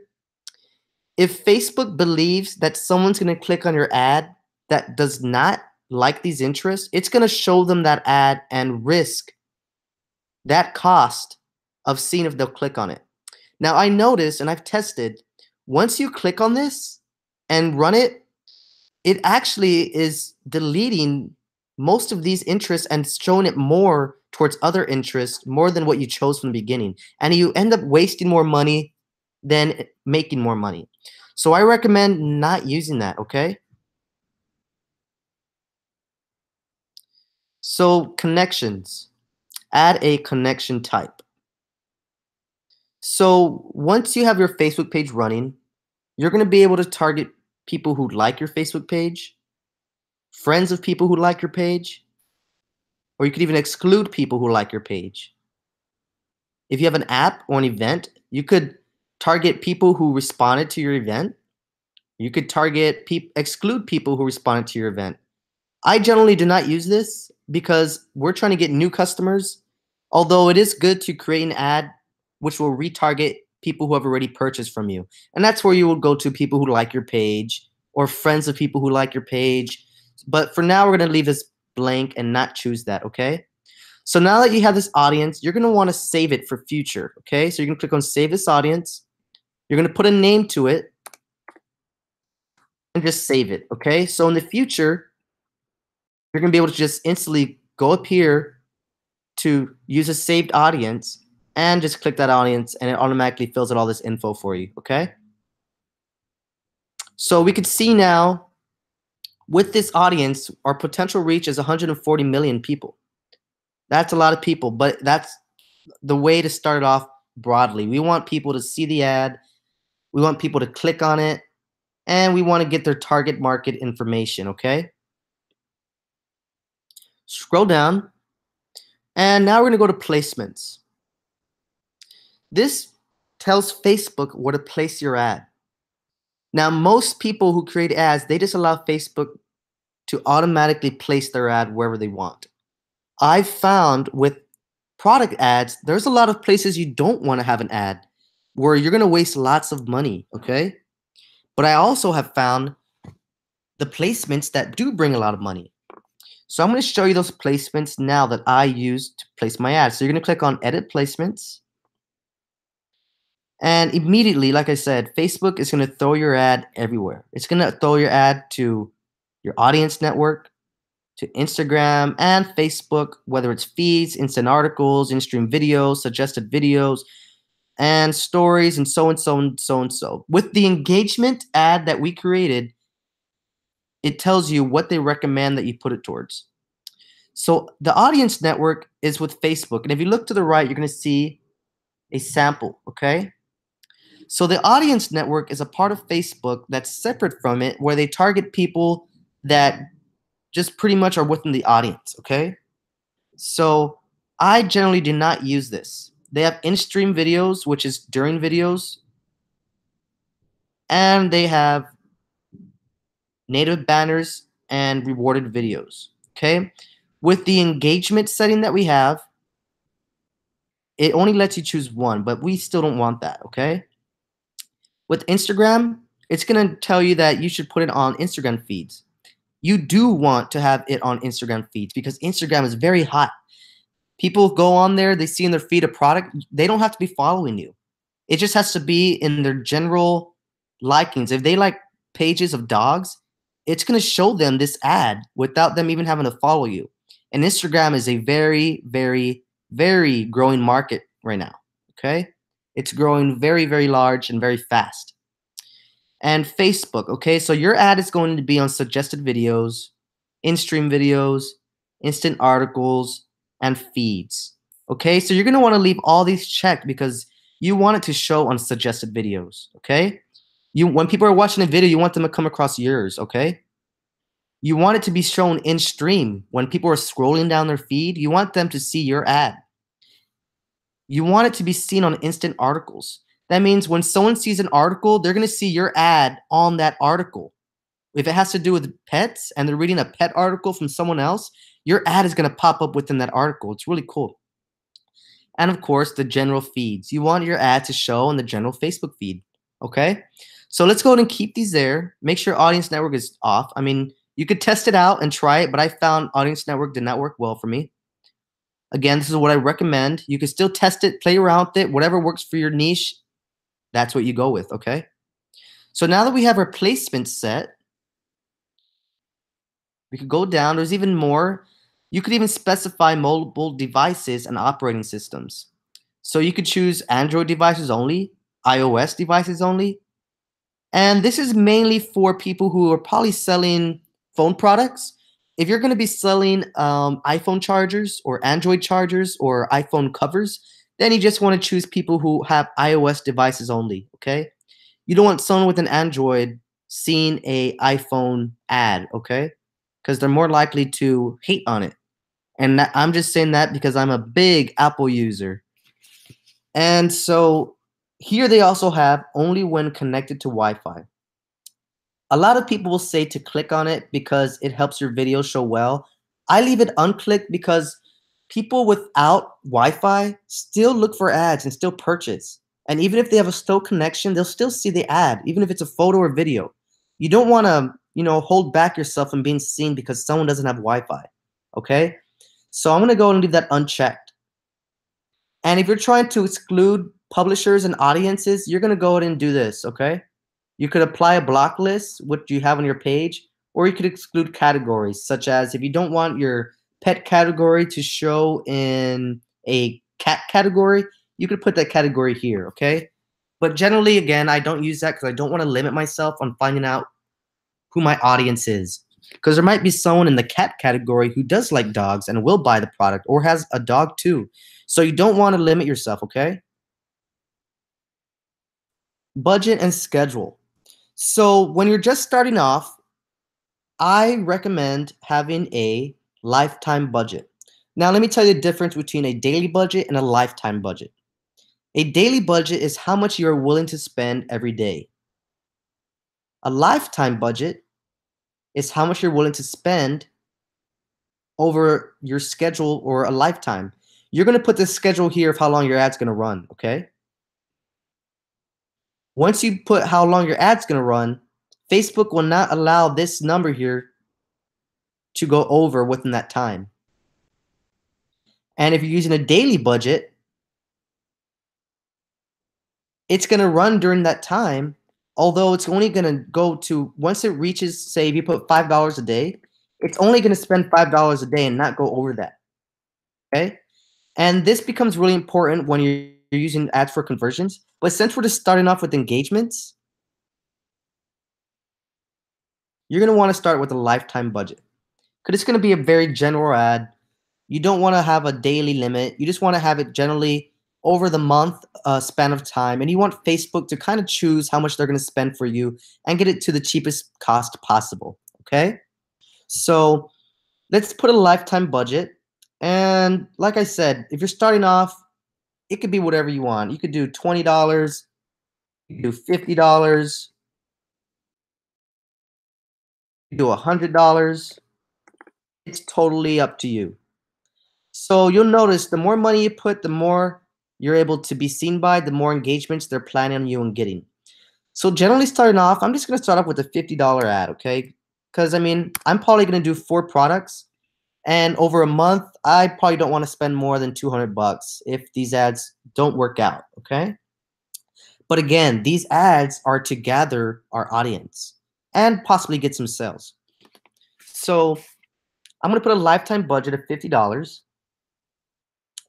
If Facebook believes that someone's going to click on your ad that does not like these interests, it's going to show them that ad and risk that cost of seeing if they'll click on it. Now, I noticed and I've tested, once you click on this and run it, it actually is deleting most of these interests and showing it more towards other interests, more than what you chose from the beginning. And you end up wasting more money than making more money. So I recommend not using that, okay? So connections, add a connection type. So once you have your Facebook page running, you're going to be able to target people who like your Facebook page, friends of people who like your page, or you could even exclude people who like your page. If you have an app or an event, you could target people who responded to your event. You could exclude people who responded to your event. I generally do not use this because we're trying to get new customers, although it is good to create an ad which will retarget people who have already purchased from you. And that's where you will go to people who like your page or friends of people who like your page. But for now, we're going to leave this blank and not choose that, okay? So now that you have this audience, you're going to want to save it for future, okay? So you're going to click on Save This Audience. You're going to put a name to it and just save it, okay? So in the future, you're going to be able to just instantly go up here to use a saved audience and just click that audience and it automatically fills out all this info for you, okay? So we could see now with this audience, our potential reach is 140 million people. That's a lot of people, but that's the way to start it off broadly. We want people to see the ad, we want people to click on it, and we want to get their target market information, okay? Scroll down, and now we're going to go to placements. This tells Facebook where to place your ad. Now, most people who create ads, they just allow Facebook to automatically place their ad wherever they want. I've found with product ads, there's a lot of places you don't want to have an ad where you're going to waste lots of money, okay? But I also have found the placements that do bring a lot of money. So I'm going to show you those placements now that I use to place my ad. So you're going to click on Edit Placements. And immediately, like I said, Facebook is going to throw your ad everywhere. It's going to throw your ad to your audience network, to Instagram and Facebook, whether it's feeds, instant articles, in-stream videos, suggested videos, and stories, and so and so and so and so. With the engagement ad that we created, it tells you what they recommend that you put it towards. So the audience network is with Facebook. And if you look to the right, you're going to see a sample, okay? So the audience network is a part of Facebook that's separate from it, where they target people that just pretty much are within the audience, okay? So I generally do not use this. They have in-stream videos, which is during videos, and they have native banners and rewarded videos, okay? With the engagement setting that we have, it only lets you choose one, but we still don't want that, okay? With Instagram, it's going to tell you that you should put it on Instagram feeds. You do want to have it on Instagram feeds because Instagram is very hot. People go on there, they see in their feed a product, they don't have to be following you. It just has to be in their general likings. If they like pages of dogs, it's going to show them this ad without them even having to follow you. And Instagram is a very, very, very growing market right now, okay? It's growing very, very large and very fast. And Facebook, okay? So your ad is going to be on suggested videos, in-stream videos, instant articles, and feeds, okay? So you're going to want to leave all these checked because you want it to show on suggested videos, okay? When people are watching a video, you want them to come across yours, okay? You want it to be shown in stream. When people are scrolling down their feed, you want them to see your ad. You want it to be seen on instant articles. That means when someone sees an article, they're going to see your ad on that article. If it has to do with pets and they're reading a pet article from someone else, your ad is going to pop up within that article. It's really cool. And of course, the general feeds. You want your ad to show on the general Facebook feed, okay? So let's go ahead and keep these there. Make sure audience network is off. I mean, you could test it out and try it, but I found audience network did not work well for me. Again, this is what I recommend. You can still test it, play around with it, whatever works for your niche, that's what you go with, okay? So now that we have our placement set, we could go down. There's even more. You could even specify mobile devices and operating systems. So you could choose Android devices only, iOS devices only. And this is mainly for people who are probably selling phone products, if you're going to be selling iPhone chargers or Android chargers or iPhone covers, then you just want to choose people who have iOS devices only, okay? You don't want someone with an Android seeing a iPhone ad, okay? Because they're more likely to hate on it. And I'm just saying that because I'm a big Apple user. And so here they also have only when connected to Wi-Fi. A lot of people will say to click on it because it helps your video show well. I leave it unclicked because people without Wi-Fi still look for ads and still purchase. And even if they have a slow connection, they'll still see the ad, even if it's a photo or video. You don't want to, hold back yourself from being seen because someone doesn't have Wi-Fi. Okay? So I'm going to go and leave that unchecked. And if you're trying to exclude publishers and audiences, you're going to go ahead and do this, okay? You could apply a block list, which you have on your page, or you could exclude categories, such as if you don't want your pet category to show in a cat category, you could put that category here, okay? But generally, again, I don't use that because I don't want to limit myself on finding out who my audience is. Because there might be someone in the cat category who does like dogs and will buy the product or has a dog too. So you don't want to limit yourself, okay? Budget and schedule. So when you're just starting off, I recommend having a lifetime budget. Now, let me tell you the difference between a daily budget and a lifetime budget. A daily budget is how much you're willing to spend every day. A lifetime budget is how much you're willing to spend over your schedule or a lifetime. You're going to put the schedule here of how long your ad's going to run, okay? Once you put how long your ad's going to run, Facebook will not allow this number here to go over within that time. And if you're using a daily budget, it's going to run during that time, although it's only going to go to, once it reaches, say, if you put $5 a day, it's only going to spend $5 a day and not go over that, okay? And this becomes really important when you're using ads for conversions. But since we're just starting off with engagements, you're going to want to start with a lifetime budget because it's going to be a very general ad. You don't want to have a daily limit. You just want to have it generally over the month span of time. And you want Facebook to kind of choose how much they're going to spend for you and get it to the cheapest cost possible, okay? So let's put a lifetime budget. And like I said, if you're starting off, it could be whatever you want. You could do $20, you could do $50, you could do $100. It's totally up to you. So you'll notice the more money you put, the more you're able to be seen by, the more engagements they're planning on you and getting. So generally starting off, I'm just going to start off with a $50 ad, okay? Because, I mean, I'm probably going to do 4 products. And over a month, I probably don't want to spend more than $200 if these ads don't work out, okay? But again, these ads are to gather our audience and possibly get some sales. So I'm going to put a lifetime budget of $50.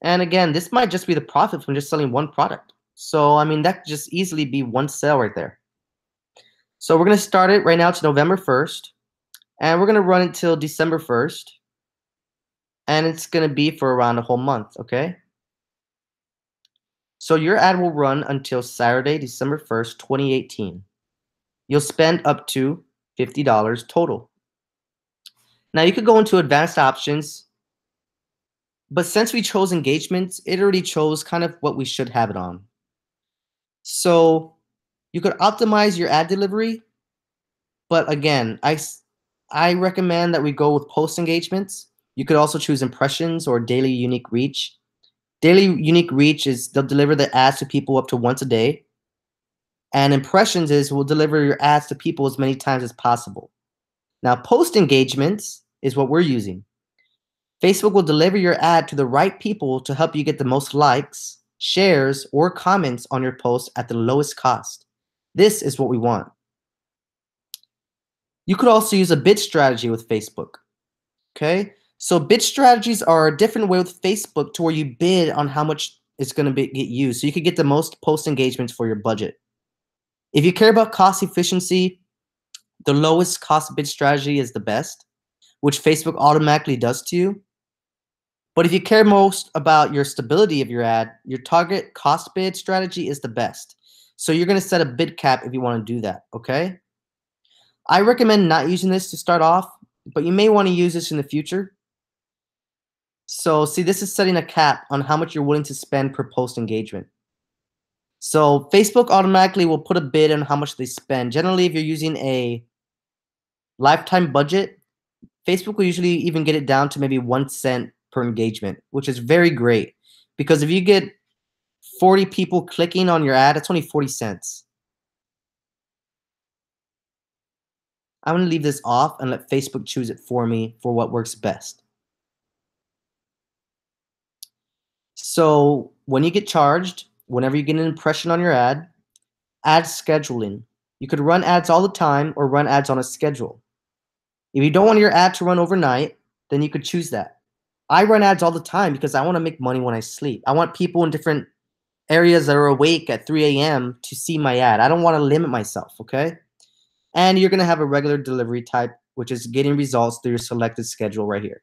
And again, this might just be the profit from just selling one product. So, I mean, that could just easily be one sale right there. So we're going to start it right now. It's November 1st. And we're going to run it till December 1st. And it's going to be for around a whole month, okay? So your ad will run until Saturday, December 1st, 2018. You'll spend up to $50 total. Now you could go into advanced options, but since we chose engagements, it already chose kind of what we should have it on. So you could optimize your ad delivery, but again, I recommend that we go with post engagements. You could also choose impressions or daily unique reach. Daily unique reach is they'll deliver the ads to people up to once a day. And impressions is we'll deliver your ads to people as many times as possible. Now, post engagements is what we're using. Facebook will deliver your ad to the right people to help you get the most likes, shares, or comments on your post at the lowest cost. This is what we want. You could also use a bid strategy with Facebook. Okay? So bid strategies are a different way with Facebook to where you bid on how much it's going to get used. So you could get the most post engagements for your budget. If you care about cost efficiency, the lowest cost bid strategy is the best. which Facebook automatically does to you. But if you care most about your stability of your ad, your target cost bid strategy is the best. So you're going to set a bid cap if you want to do that, okay? I recommend not using this to start off, but you may want to use this in the future. So see, this is setting a cap on how much you're willing to spend per post engagement. So Facebook automatically will put a bid on how much they spend. Generally, if you're using a lifetime budget, Facebook will usually even get it down to maybe 1 cent per engagement, which is very great. Because if you get 40 people clicking on your ad, it's only 40 cents. I'm going to leave this off and let Facebook choose it for me for what works best. So when you get charged, whenever you get an impression on your ad scheduling. You could run ads all the time or run ads on a schedule. If you don't want your ad to run overnight, then you could choose that. I run ads all the time because I want to make money when I sleep. I want people in different areas that are awake at 3 a.m. to see my ad. I don't want to limit myself, okay? And you're going to have a regular delivery type, which is getting results through your selected schedule right here.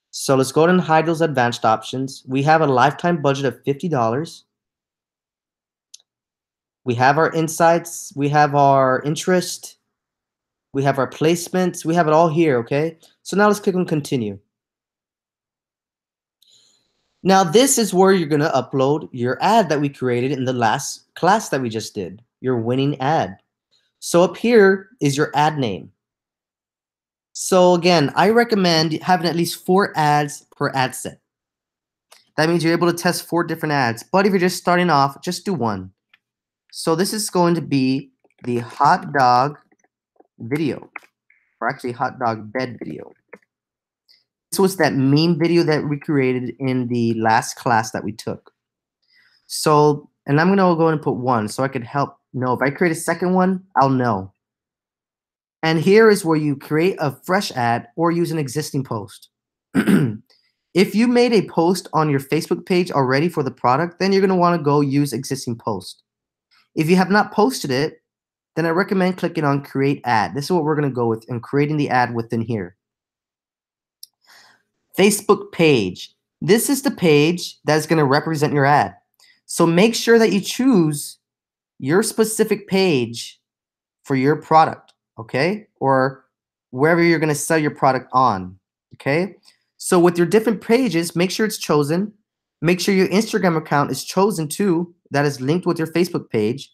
So let's go ahead and hide those advanced options. We have a lifetime budget of $50. We have our insights. We have our interest. We have our placements. We have it all here, okay? So now let's click on continue. Now this is where you're going to upload your ad that we created in the last class that we just did, your winning ad. So up here is your ad name. So again, I recommend having at least 4 ads per ad set. That means you're able to test 4 different ads. But if you're just starting off, just do 1. So this is going to be the hot dog video, or actually hot dog bed video. This was that meme video that we created in the last class that we took. So, and I'm gonna go and put 1 so I could help know. If I create a second one, I'll know. And here is where you create a fresh ad or use an existing post. If you made a post on your Facebook page already for the product, then you're gonna wanna go use existing post. If you have not posted it, then I recommend clicking on create ad. This is what we're gonna go with and creating the ad within here. Facebook page. This is the page that's going to represent your ad. So make sure that you choose your specific page for your product, okay? Or wherever you're going to sell your product on, okay? So with your different pages, make sure it's chosen. Make sure your Instagram account is chosen too, that is linked with your Facebook page,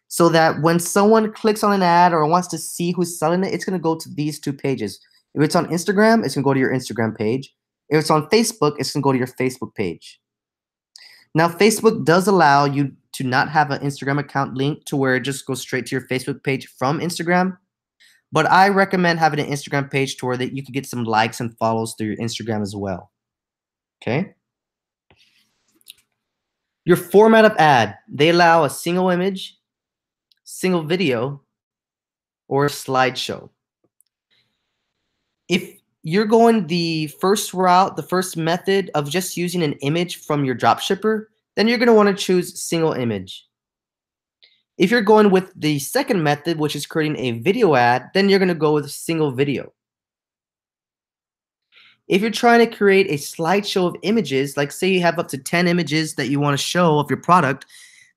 so that when someone clicks on an ad or wants to see who's selling it, it's going to go to these 2 pages. If it's on Instagram, it's going to go to your Instagram page. If it's on Facebook, it's going to go to your Facebook page. Now, Facebook does allow you to not have an Instagram account linked to where it just goes straight to your Facebook page from Instagram. But I recommend having an Instagram page to where that you can get some likes and follows through your Instagram as well. Okay? Your format of ad. They allow a single image, single video, or a slideshow. If you're going the first route, the first method of just using an image from your dropshipper, then you're going to want to choose single image. If you're going with the second method, which is creating a video ad, then you're going to go with single video. If you're trying to create a slideshow of images, like say you have up to 10 images that you want to show of your product,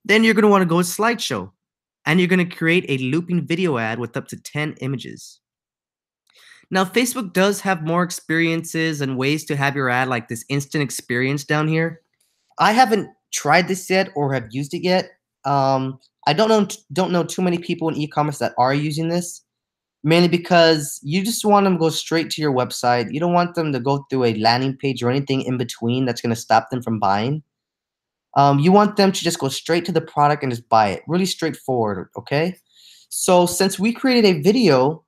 then you're going to want to go with slideshow. And you're going to create a looping video ad with up to 10 images. Now, Facebook does have more experiences and ways to have your ad like this instant experience down here. I haven't tried this yet or have used it yet. I don't know too many people in e-commerce that are using this, mainly because you just want them to go straight to your website. You don't want them to go through a landing page or anything in between that's going to stop them from buying. You want them to just go straight to the product and just buy it. Really straightforward, okay? So since we created a video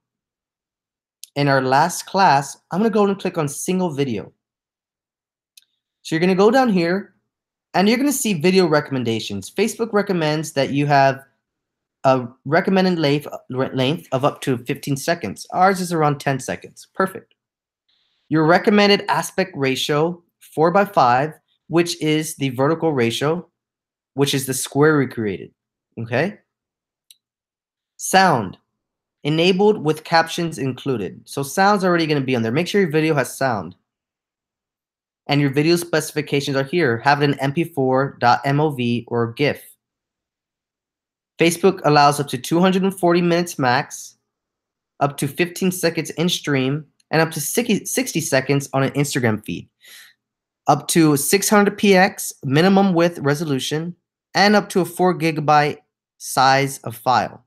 in our last class, I'm going to go and click on single video. So you're going to go down here and you're going to see video recommendations. Facebook recommends that you have a recommended length of up to 15 seconds. Ours is around 10 seconds. Perfect. Your recommended aspect ratio, 4:5, which is the vertical ratio, which is the square we created. Okay? Sound. Enabled with captions included. So sound's already going to be on there. Make sure your video has sound. And your video specifications are here. Have it in MP4.mov or GIF. Facebook allows up to 240 minutes max, up to 15 seconds in stream, and up to 60 seconds on an Instagram feed. Up to 600px minimum width resolution, and up to a 4 GB size of file.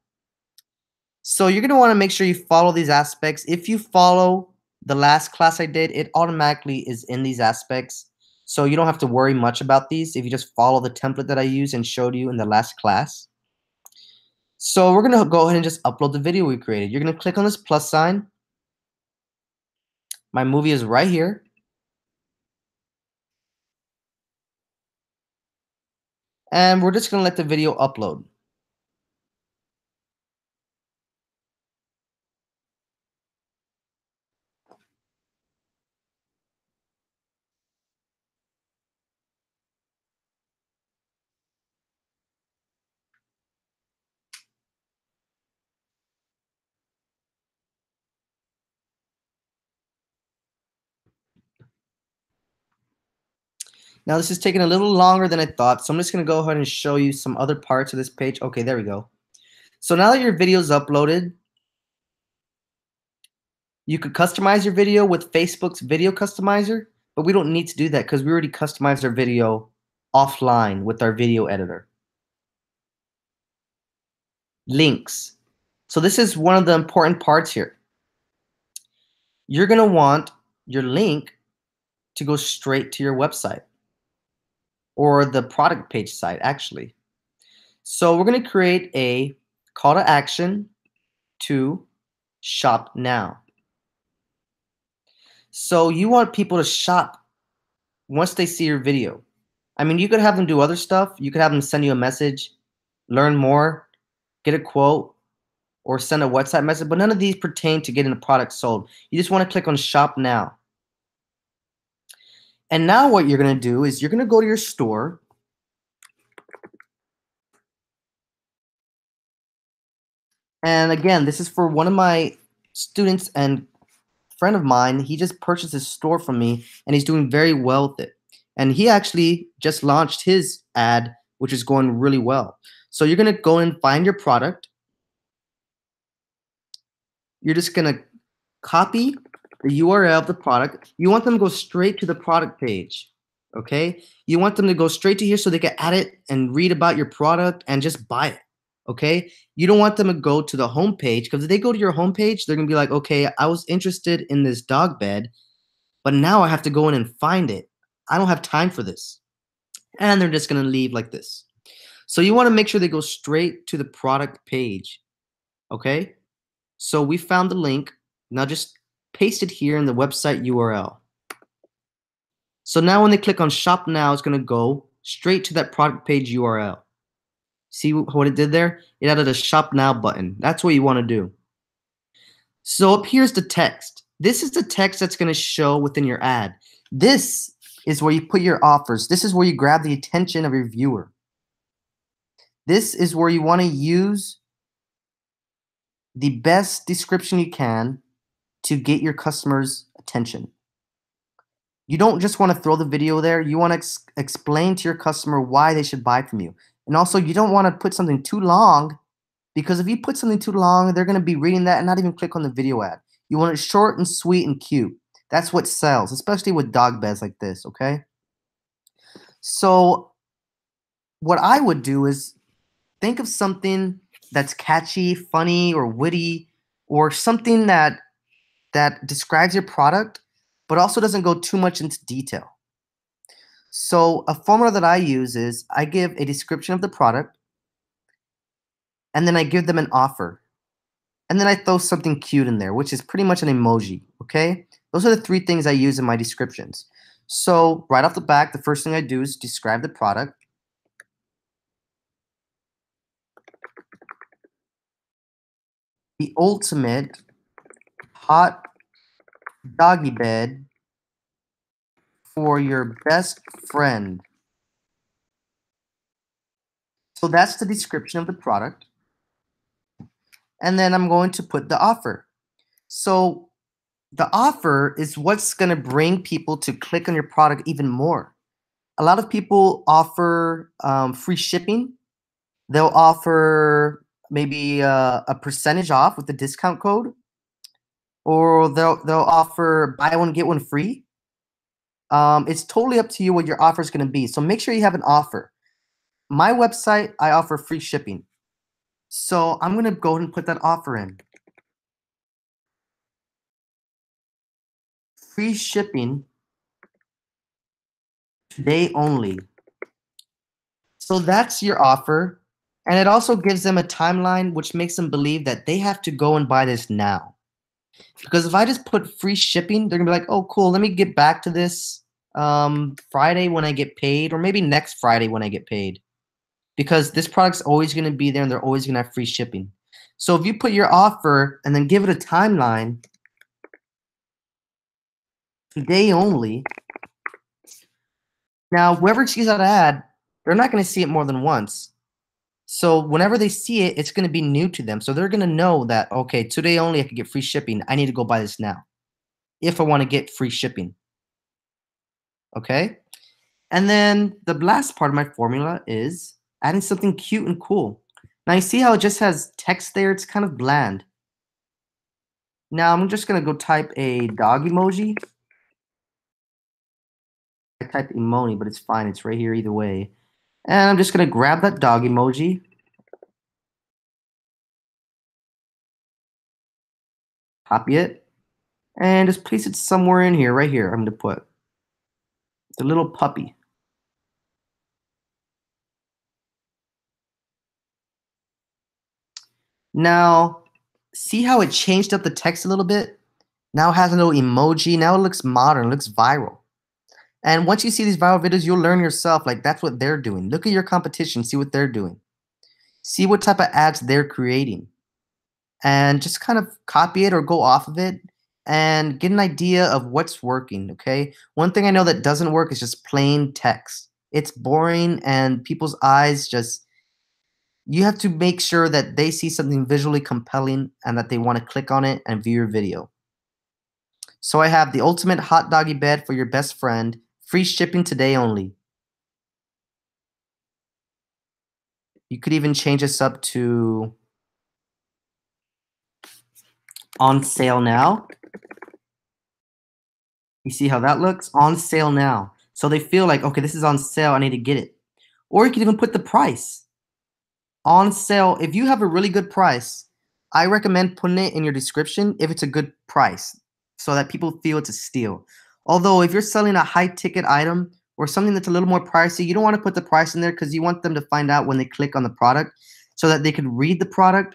So you're going to want to make sure you follow these aspects. If you follow the last class I did, it automatically is in these aspects. So you don't have to worry much about these if you just follow the template that I used and showed you in the last class. So we're going to go ahead and just upload the video we created. You're going to click on this plus sign. My movie is right here. And we're just going to let the video upload. Now this is taking a little longer than I thought, so I'm just going to go ahead and show you some other parts of this page. Okay, there we go. So now that your video is uploaded, you could customize your video with Facebook's video customizer, but we don't need to do that because we already customized our video offline with our video editor. Links. So this is one of the important parts here. You're going to want your link to go straight to your website or the product page site, actually. So we're going to create a call to action to shop now. So you want people to shop once they see your video. I mean, you could have them do other stuff. You could have them send you a message, learn more, get a quote, or send a website message, but none of these pertain to getting a product sold. You just want to click on shop now. And now what you're going to do is you're going to go to your store. And again, this is for one of my students and friend of mine. He just purchased his store from me and he's doing very well with it. And he actually just launched his ad, which is going really well. So you're going to go and find your product. You're just going to copy the URL of the product. You want them to go straight to the product page. Okay? You want them to go straight to here so they can add it and read about your product and just buy it. Okay? You don't want them to go to the home page, because if they go to your home page, they're going to be like, okay, I was interested in this dog bed, but now I have to go in and find it. I don't have time for this. And they're just going to leave like this. So you want to make sure they go straight to the product page. Okay? So we found the link. Now just paste it here in the website URL. So now when they click on shop now, it's going to go straight to that product page URL. See what it did there? It added a shop now button. That's what you want to do. So up here's the text. This is the text that's going to show within your ad. This is where you put your offers. This is where you grab the attention of your viewer. This is where you want to use the best description you can to get your customers' attention. You don't just want to throw the video there. You want to explain to your customer why they should buy from you. And also, you don't want to put something too long, because if you put something too long, they're going to be reading that and not even click on the video ad. You want it short and sweet and cute. That's what sells, especially with dog beds like this, okay? So what I would do is think of something that's catchy, funny, or witty, or something that describes your product, but also doesn't go too much into detail. So a formula that I use is I give a description of the product, and then I give them an offer. And then I throw something cute in there, which is pretty much an emoji, okay? Those are the three things I use in my descriptions. So right off the bat, the first thing I do is describe the product. The ultimate hot doggy bed for your best friend. So that's the description of the product. and then I'm going to put the offer. So the offer is what's going to bring people to click on your product even more. A lot of people offer free shipping. They'll offer maybe a percentage off with the discount code, or they'll offer buy one get one free. It's totally up to you what your offer is going to be. So make sure you have an offer. My website, I offer free shipping. So I'm going to go ahead and put that offer in. Free shipping today only. So that's your offer. And it also gives them a timeline, which makes them believe that they have to go and buy this now. Because if I just put free shipping, they're gonna be like, oh, cool, let me get back to this Friday when I get paid, or maybe next Friday when I get paid. Because this product's always gonna be there and they're always gonna have free shipping. So if you put your offer and then give it a timeline, today only, now whoever sees that ad, they're not gonna see it more than once. So whenever they see it, it's going to be new to them. So they're going to know that, okay, today only I can get free shipping. I need to go buy this now if I want to get free shipping. Okay. And then the last part of my formula is adding something cute and cool. Now you see how it just has text there? It's kind of bland. Now I'm just going to go type a dog emoji. I typed emoji, but it's fine. It's right here either way. And I'm just going to grab that dog emoji. Copy it. And just place it somewhere in here, right here. I'm going to put the little puppy. Now, see how it changed up the text a little bit? Now it has a little emoji. Now it looks modern, it looks viral. And once you see these viral videos, you'll learn yourself, like that's what they're doing. Look at your competition, see what they're doing. See what type of ads they're creating. And just kind of copy it or go off of it and get an idea of what's working, okay? One thing I know that doesn't work is just plain text. It's boring and people's eyes just, you have to make sure that they see something visually compelling and that they want to click on it and view your video. So I have the ultimate hot doggy bed for your best friend, free shipping today only. You could even change this up to on sale now. You see how that looks? On sale now. So they feel like, okay, this is on sale, I need to get it. Or you can even put the price. On sale, if you have a really good price, I recommend putting it in your description if it's a good price so that people feel it's a steal. Although if you're selling a high ticket item or something that's a little more pricey, you don't want to put the price in there because you want them to find out when they click on the product so that they can read the product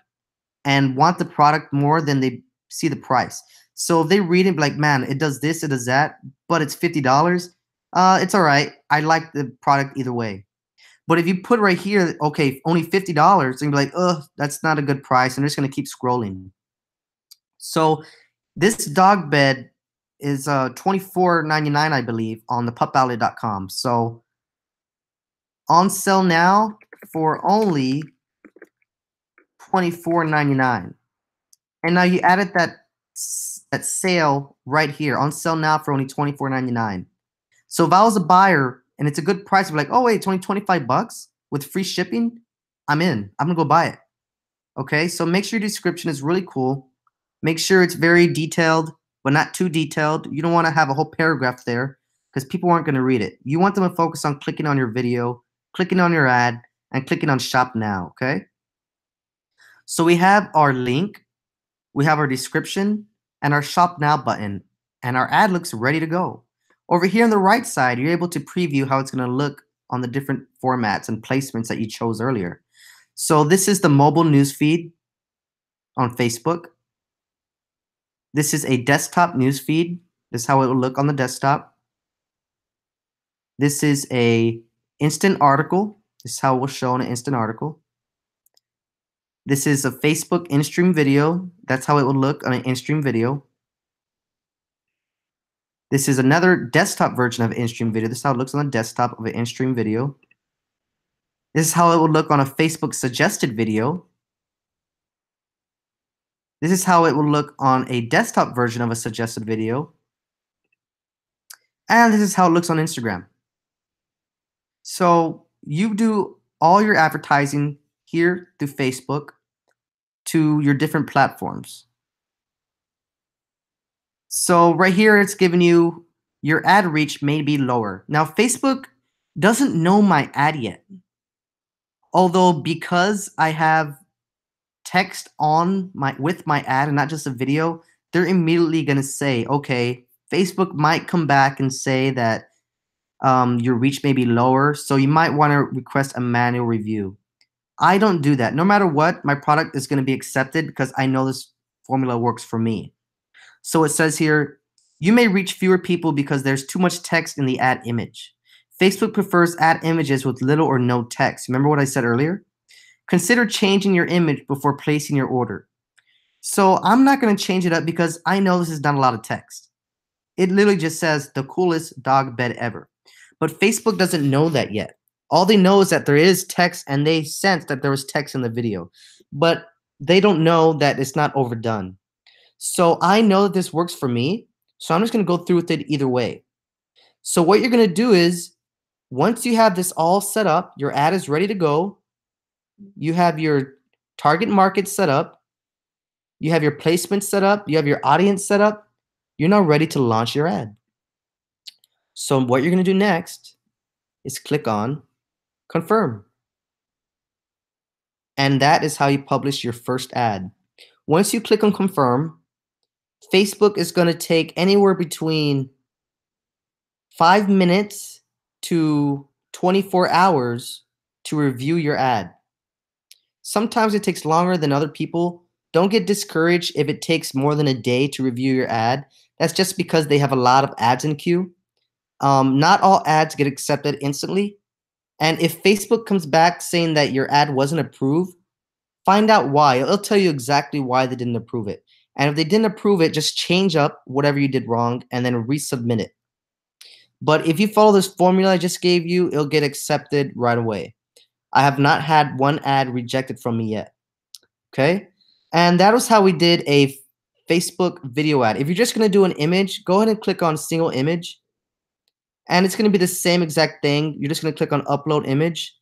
and want the product more than they see the price. So if they read it like, man, it does this, it does that, but it's $50, it's all right. I like the product either way. But if you put right here, okay, only $50, and you're like, ugh, that's not a good price, and they're just gonna keep scrolling. So this dog bed is $24.99, I believe, on the pupoutlet.com. So on sale now for only $24.99. And now you added that sale right here, on sale now for only $24.99. So if I was a buyer and it's a good price, I'd be like, oh wait, it's only 25 bucks with free shipping, I'm in. I'm gonna go buy it. Okay, so make sure your description is really cool. Make sure it's very detailed, but not too detailed. You don't want to have a whole paragraph there because people aren't going to read it. You want them to focus on clicking on your video, clicking on your ad, and clicking on shop now, okay? So we have our link, we have our description, and our shop now button, and our ad looks ready to go. Over here on the right side, you're able to preview how it's going to look on the different formats and placements that you chose earlier. So this is the mobile newsfeed on Facebook. This is a desktop newsfeed. This is how it will look on the desktop. This is a instant article. This is how it will show in an instant article. This is a Facebook in-stream video. That's how it will look on an in-stream video. This is another desktop version of an in-stream video. This is how it looks on the desktop of an in-stream video. This is how it would look on a Facebook suggested video. This is how it will look on a desktop version of a suggested video. And this is how it looks on Instagram. So you do all your advertising here through Facebook to your different platforms. So right here, it's giving you your ad reach may be lower. Now, Facebook doesn't know my ad yet. Although because I have text on with my ad and not just a video, they're immediately going to say, okay, Facebook might come back and say that your reach may be lower, so you might want to request a manual review. I don't do that. No matter what, my product is going to be accepted because I know this formula works for me. So it says here, you may reach fewer people because there's too much text in the ad image. Facebook prefers ad images with little or no text. Remember what I said earlier? Consider changing your image before placing your order. So I'm not going to change it up because I know this is not a lot of text. It literally just says the coolest dog bed ever. But Facebook doesn't know that yet. All they know is that there is text and they sense that there was text in the video. But they don't know that it's not overdone. So I know that this works for me. So I'm just going to go through with it either way. So what you're going to do is once you have this all set up, your ad is ready to go. You have your target market set up. You have your placement set up. You have your audience set up. You're now ready to launch your ad. So what you're going to do next is click on confirm. And that is how you publish your first ad. Once you click on confirm, Facebook is going to take anywhere between 5 minutes to 24 hours to review your ad. Sometimes it takes longer than other people. Don't get discouraged if it takes more than a day to review your ad. That's just because they have a lot of ads in queue. Not all ads get accepted instantly. And if Facebook comes back saying that your ad wasn't approved, find out why. It'll tell you exactly why they didn't approve it. And if they didn't approve it, just change up whatever you did wrong and then resubmit it. But if you follow this formula I just gave you, it'll get accepted right away. I have not had one ad rejected from me yet. Okay? And that was how we did a Facebook video ad. If you're just going to do an image, go ahead and click on single image. And it's going to be the same exact thing. You're just going to click on upload image.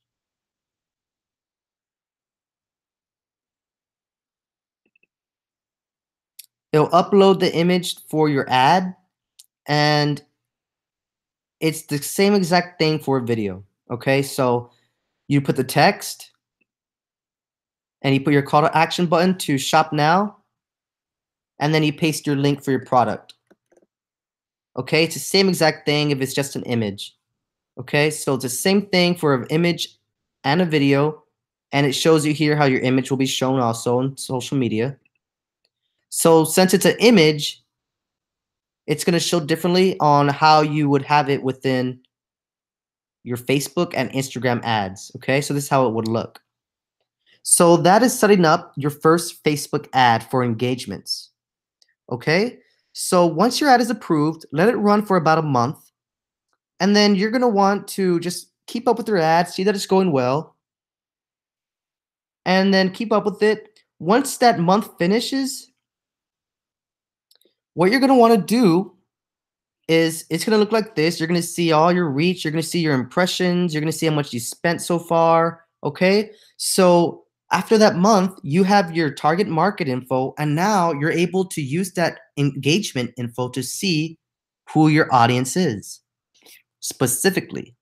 It'll upload the image for your ad. And it's the same exact thing for a video. Okay, so you put the text and you put your call to action button to shop now. And then you paste your link for your product. Okay, it's the same exact thing if it's just an image. Okay, so it's the same thing for an image and a video. And it shows you here how your image will be shown also on social media. So since it's an image, it's going to show differently on how you would have it within your Facebook and Instagram ads. Okay, so this is how it would look. So that is setting up your first Facebook ad for engagements. Okay, so once your ad is approved, let it run for about a month. And then you're going to want to just keep up with your ad, see that it's going well, and then keep up with it. Once that month finishes, what you're going to want to do is it's going to look like this. You're going to see all your reach. You're going to see your impressions. You're going to see how much you spent so far. Okay, so after that month, you have your target market info, and now you're able to use that engagement info to see who your audience is specifically.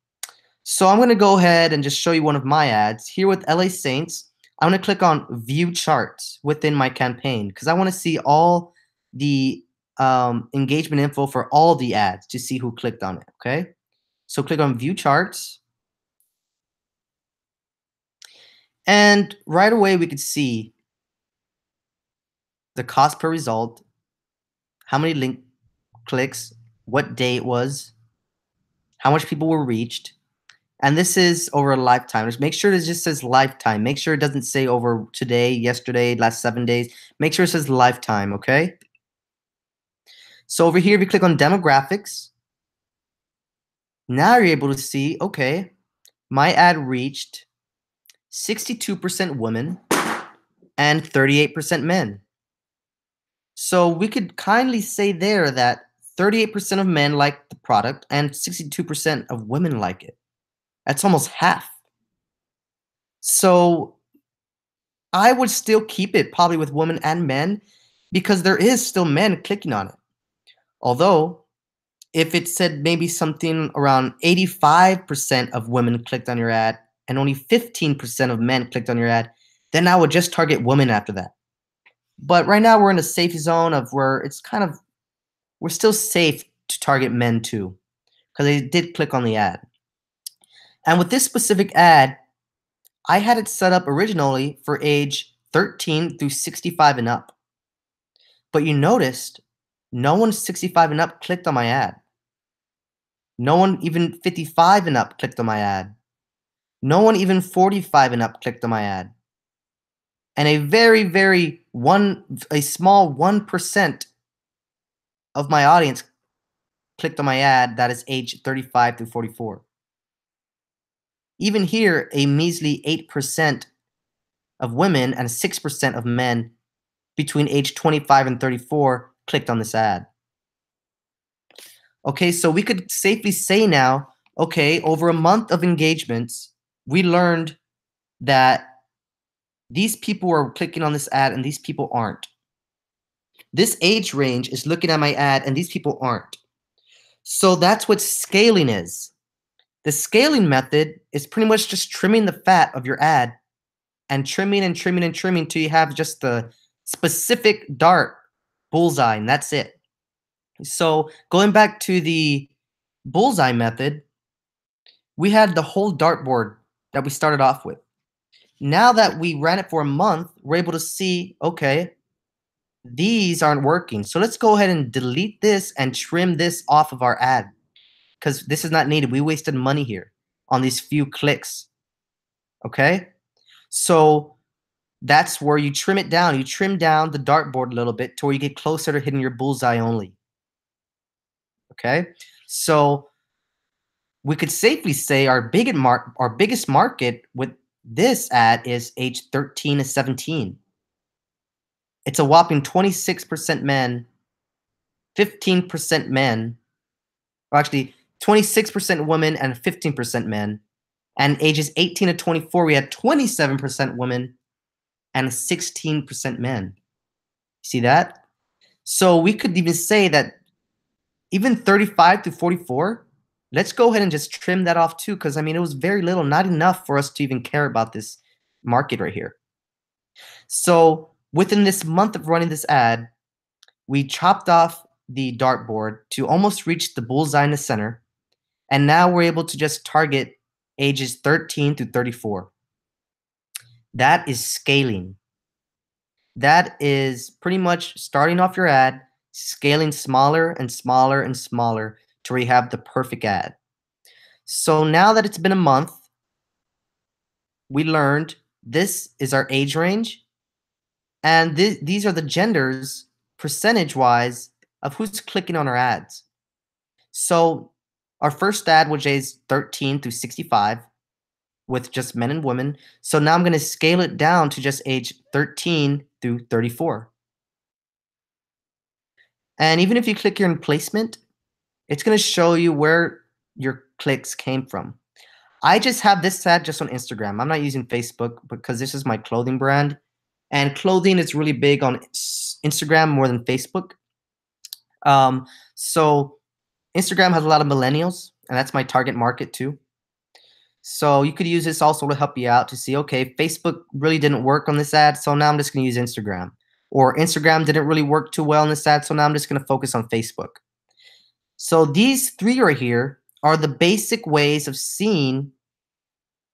So I'm going to go ahead and just show you one of my ads here with LA Saints. I'm going to click on view charts within my campaign because I want to see all the engagement info for all the ads to see who clicked on it. Okay, so click on view charts. And right away, we could see the cost per result, how many link clicks, what day it was, how much people were reached. And this is over a lifetime. Just make sure it just says lifetime. Make sure it doesn't say over today, yesterday, last 7 days. Make sure it says lifetime, okay? So over here, if you click on demographics, now you're able to see, okay, my ad reached 62% women and 38% men. So we could kindly say there that 38% of men like the product and 62% of women like it. That's almost half. So I would still keep it probably with women and men because there is still men clicking on it. Although, if it said maybe something around 85% of women clicked on your ad and only 15% of men clicked on your ad, then I would just target women after that. But right now we're in a safe zone of where it's kind of we're still safe to target men too because they did click on the ad. And with this specific ad, I had it set up originally for age 13 through 65 and up. But you noticed no one 65 and up clicked on my ad. No one even 55 and up clicked on my ad. No one even 45 and up clicked on my ad. And a small 1% of my audience clicked on my ad that is age 35 through 44. Even here, a measly 8% of women and 6% of men between age 25 and 34 clicked on this ad. Okay, so we could safely say now, okay, over a month of engagements, we learned that these people are clicking on this ad and these people aren't. This age range is looking at my ad and these people aren't. So that's what scaling is. The scaling method is pretty much just trimming the fat of your ad and trimming and trimming and trimming till you have just the specific dart bullseye, and that's it. So going back to the bullseye method, we had the whole dartboard that we started off with. Now that we ran it for a month, we're able to see, okay, these aren't working. So let's go ahead and delete this and trim this off of our ad because this is not needed. We wasted money here on these few clicks. Okay? So that's where you trim it down. You trim down the dartboard a little bit to where you get closer to hitting your bullseye only. Okay? So we could safely say our biggest market with this ad is age 13 to 17. It's a whopping 26% men, 15% men, or actually 26% women and 15% men. And ages 18 to 24, we had 27% women and 16% men. See that? So we could even say that even 35 to 44, let's go ahead and just trim that off too, because I mean, it was very little, not enough for us to even care about this market right here. So within this month of running this ad, we chopped off the dartboard to almost reach the bullseye in the center. And now we're able to just target ages 13 to 34. That is scaling. That is pretty much starting off your ad, scaling smaller and smaller and smaller to where you have the perfect ad. So now that it's been a month, we learned this is our age range, and these are the genders percentage-wise of who's clicking on our ads. So our first ad was age 13 through 65 with just men and women. So now I'm going to scale it down to just age 13 through 34. And even if you click here in placement, it's going to show you where your clicks came from. I just have this ad just on Instagram. I'm not using Facebook because this is my clothing brand. And clothing is really big on Instagram more than Facebook. So Instagram has a lot of millennials, and that's my target market too. So you could use this also to help you out to see, okay, Facebook really didn't work on this ad, so now I'm just going to use Instagram. Or Instagram didn't really work too well on this ad, so now I'm just going to focus on Facebook. So these three right here are the basic ways of seeing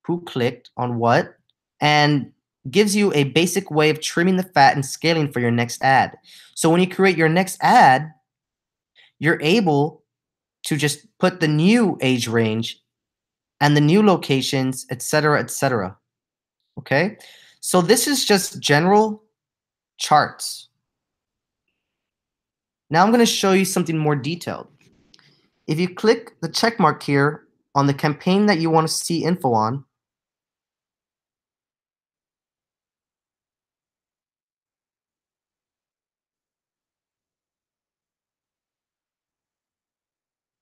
who clicked on what and gives you a basic way of trimming the fat and scaling for your next ad. So when you create your next ad, you're able to just put the new age range and the new locations, etc., etc. Okay? So this is just general charts. Now I'm going to show you something more detailed. If you click the check mark here on the campaign that you want to see info on,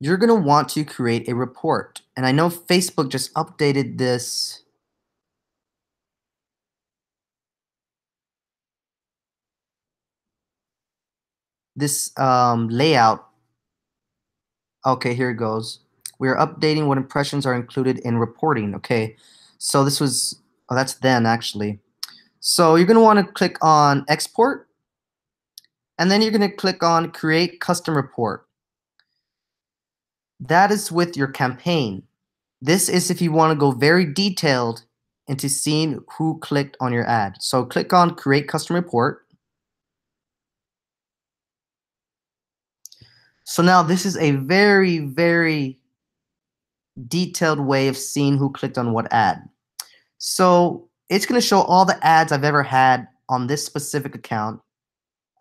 you're going to want to create a report. And I know Facebook just updated this layout. Okay, here it goes. We are updating what impressions are included in reporting. Okay, so this was, oh, that's then actually. So you're going to want to click on export, and then you're going to click on create custom report. That is with your campaign. This is if you want to go very detailed into seeing who clicked on your ad. So click on create custom report. So now this is a very, very detailed way of seeing who clicked on what ad. So it's going to show all the ads I've ever had on this specific account.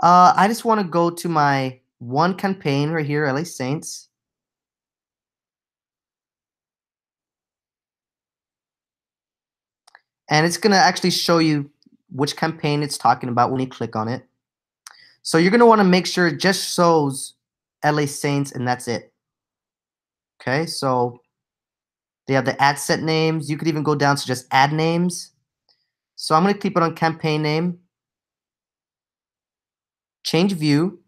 I just want to go to my one campaign right here, LA Saints. And it's going to actually show you which campaign it's talking about when you click on it. So you're going to want to make sure it just shows LA Saints and that's it. Okay, so they have the ad set names. You could even go down to just ad names. So I'm going to keep it on campaign name, change view,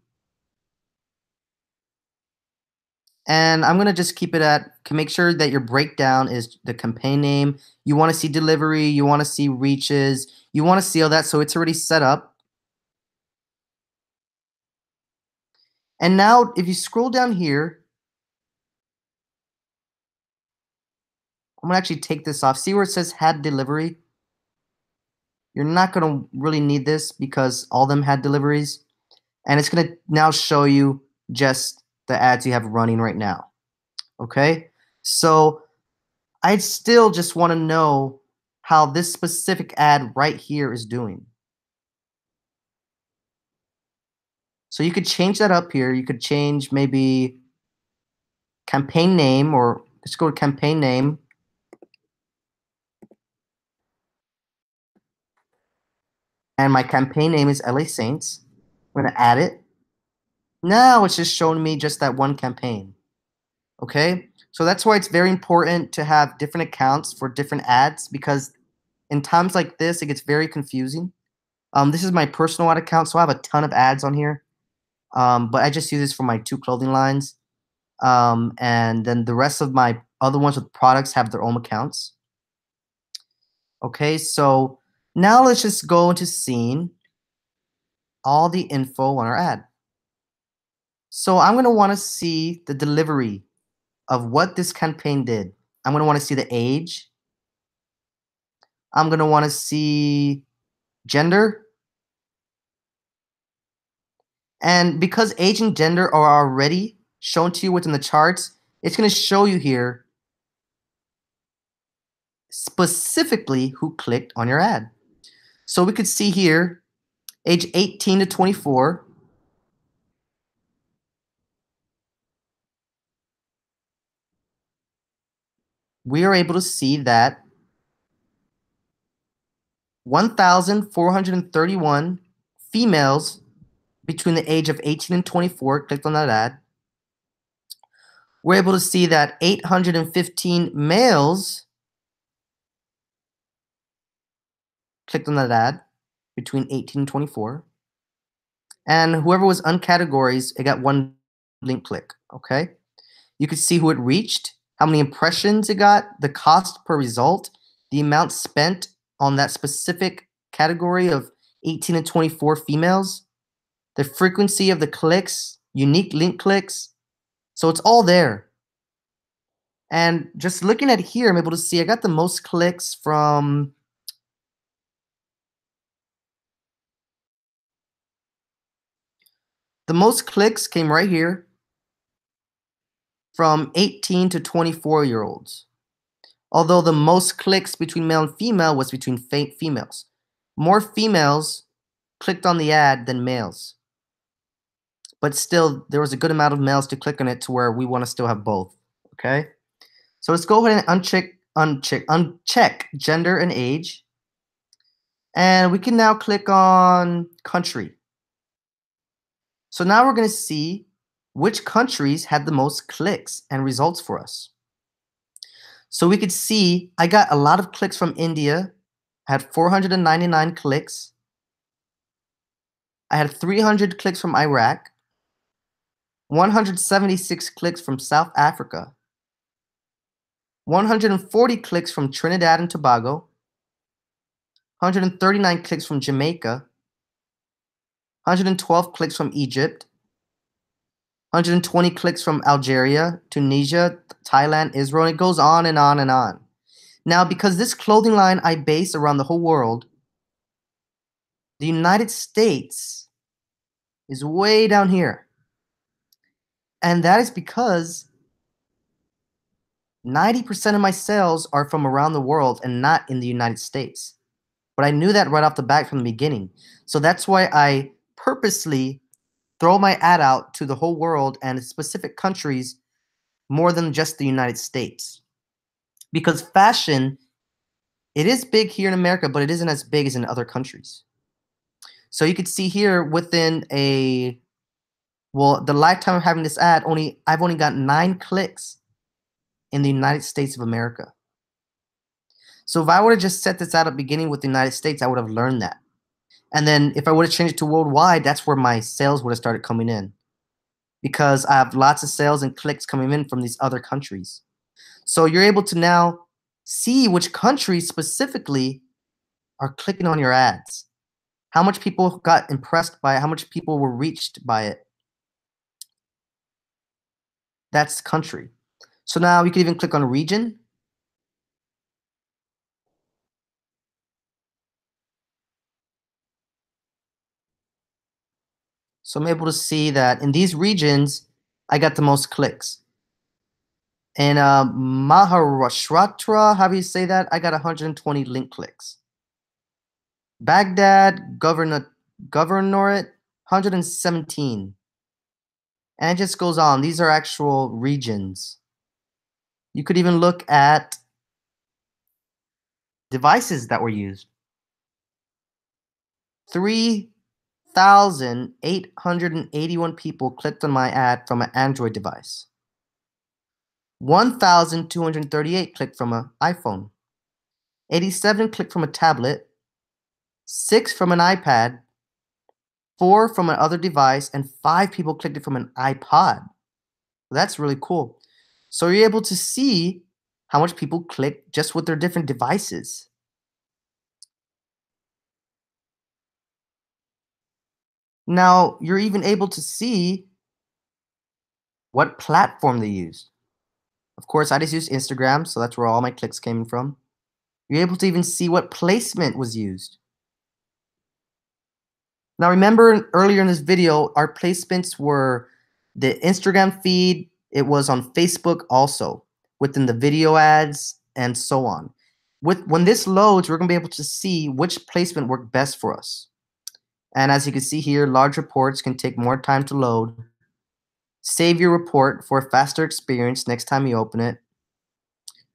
and I'm going to just keep it at, make sure that your breakdown is the campaign name. You want to see delivery, you want to see reaches, you want to see all that, so it's already set up. And now if you scroll down here, I'm going to actually take this off. See where it says had delivery? You're not going to really need this because all of them had deliveries. And it's going to now show you just the ads you have running right now. Okay? So I still just want to know how this specific ad right here is doing. So you could change that up here. You could change maybe campaign name, or let's go to campaign name. And my campaign name is LA Saints. I'm going to add it. Now it's just showing me just that one campaign. Okay? So that's why it's very important to have different accounts for different ads, because in times like this, it gets very confusing. This is my personal ad account, so I have a ton of ads on here. But I just use this for my 2 clothing lines. And then the rest of my other ones with products have their own accounts. Okay, so now let's just go into seeing all the info on our ad. So I'm going to want to see the delivery of what this campaign did. I'm going to want to see the age. I'm going to want to see gender. And because age and gender are already shown to you within the charts, it's going to show you here specifically who clicked on your ad. So we could see here, age 18 to 24. We are able to see that 1,431 females between the age of 18 and 24 clicked on that ad. We're able to see that 815 males clicked on that ad between 18 and 24. And whoever was uncategorized, it got one link click, okay? You could see who it reached, how many impressions it got, the cost per result, the amount spent on that specific category of 18 and 24 females, the frequency of the clicks, unique link clicks. So it's all there. And just looking at here, I'm able to see I got the most clicks from came right here from 18 to 24-year-olds. Although the most clicks between male and female was between females. More females clicked on the ad than males. But still, there was a good amount of males to click on it to where we want to still have both. Okay? So let's go ahead and uncheck gender and age. And we can now click on country. So now we're going to see which countries had the most clicks and results for us. So we could see I got a lot of clicks from India, had 499 clicks. I had 300 clicks from Iraq, 176 clicks from South Africa, 140 clicks from Trinidad and Tobago, 139 clicks from Jamaica, 112 clicks from Egypt, 120 clicks from Algeria, Tunisia, Thailand, Israel, and it goes on and on and on. Now, because this clothing line I base around the whole world, the United States is way down here. And that is because 90% of my sales are from around the world and not in the United States. But I knew that right off the bat from the beginning. So that's why I purposely throw my ad out to the whole world and specific countries more than just the United States. Because fashion, it is big here in America, but it isn't as big as in other countries. So you could see here within the lifetime of having this ad, I've only got 9 clicks in the United States of America. So if I would have just set this out at the beginning with the United States, I would have learned that. And then if I would have changed it to worldwide, that's where my sales would have started coming in. Because I have lots of sales and clicks coming in from these other countries. So you're able to now see which countries specifically are clicking on your ads. How much people got impressed by it, how much people were reached by it. That's country. So now we can even click on region. So I'm able to see that in these regions, I got the most clicks. In Maharashtra, how do you say that? I got 120 link clicks. Baghdad, Governorate, 117. And it just goes on. These are actual regions. You could even look at devices that were used. 3,881 people clicked on my ad from an Android device. 1,238 clicked from an iPhone. 87 clicked from a tablet. 6 from an iPad. 4 from another device, and 5 people clicked it from an iPod. That's really cool. So you're able to see how much people click just with their different devices. Now, you're even able to see what platform they used. Of course, I just used Instagram, so that's where all my clicks came from. You're able to even see what placement was used. Now, remember earlier in this video, our placements were the Instagram feed, it was on Facebook also, within the video ads, and so on. When this loads, we're going to be able to see which placement worked best for us. And as you can see here, large reports can take more time to load. Save your report for a faster experience next time you open it.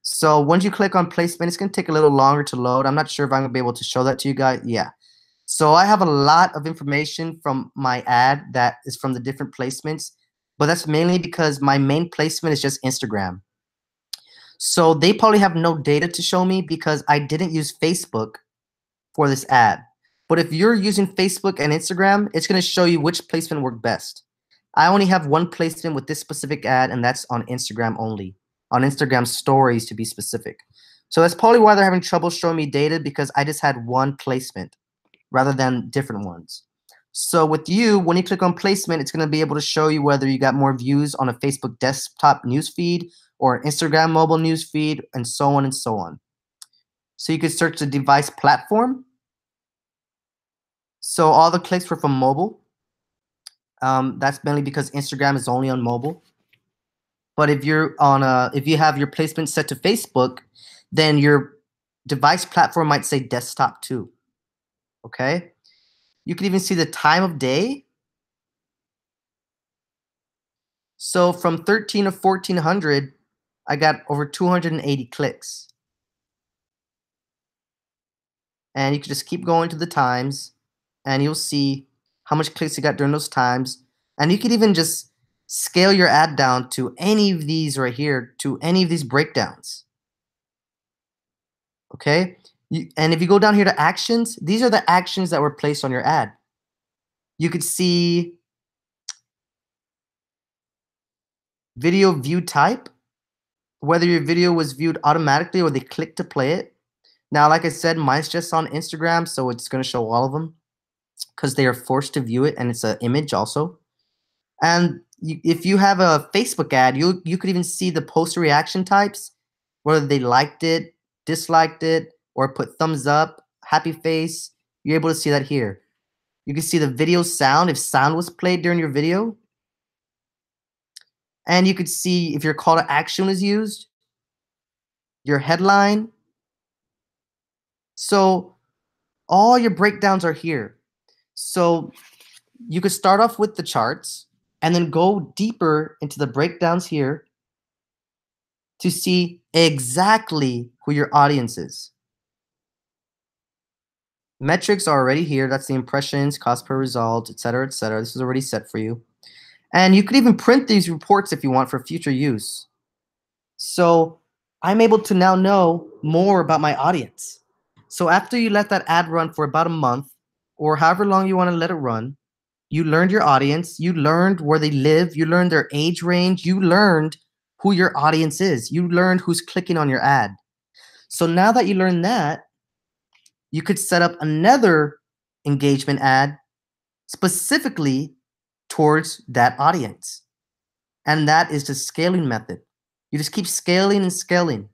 So once you click on placement, it's going to take a little longer to load. I'm not sure if I'm going to be able to show that to you guys. Yeah. So I have a lot of information from my ad that is from the different placements, but that's mainly because my main placement is just Instagram. So they probably have no data to show me because I didn't use Facebook for this ad. But if you're using Facebook and Instagram, it's going to show you which placement worked best. I only have one placement with this specific ad, and that's on Instagram only, on Instagram stories to be specific. So that's probably why they're having trouble showing me data, because I just had one placement rather than different ones. So with you, when you click on placement, it's going to be able to show you whether you got more views on a Facebook desktop newsfeed or an Instagram mobile newsfeed, and so on and so on. So you could search the device platform. So all the clicks were from mobile. That's mainly because Instagram is only on mobile. But if you have your placement set to Facebook, then your device platform might say desktop too. Okay? You can even see the time of day. So from 13 to 1400, I got over 280 clicks. And you can just keep going to the times, and you'll see how much clicks you got during those times. And you could even just scale your ad down to any of these right here, to any of these breakdowns. Okay? And if you go down here to actions, these are the actions that were placed on your ad. You could see video view type, whether your video was viewed automatically or they clicked to play it. Now, like I said, mine's just on Instagram, so it's going to show all of them because they are forced to view it, and it's an image also. And if you have a Facebook ad, you could even see the post reaction types, whether they liked it, disliked it, or put thumbs up, happy face. You're able to see that here. You can see the video sound, if sound was played during your video. And you could see if your call to action was used, your headline. So all your breakdowns are here. So you could start off with the charts and then go deeper into the breakdowns here to see exactly who your audience is. Metrics are already here. That's the impressions, cost per result, etc., etc. This is already set for you. And you could even print these reports if you want for future use. So I'm able to now know more about my audience. So after you let that ad run for about a month or however long you want to let it run, you learned your audience, you learned where they live, you learned their age range, you learned who your audience is, you learned who's clicking on your ad. So now that you learned that, you could set up another engagement ad specifically towards that audience. And that is the scaling method. You just keep scaling and scaling.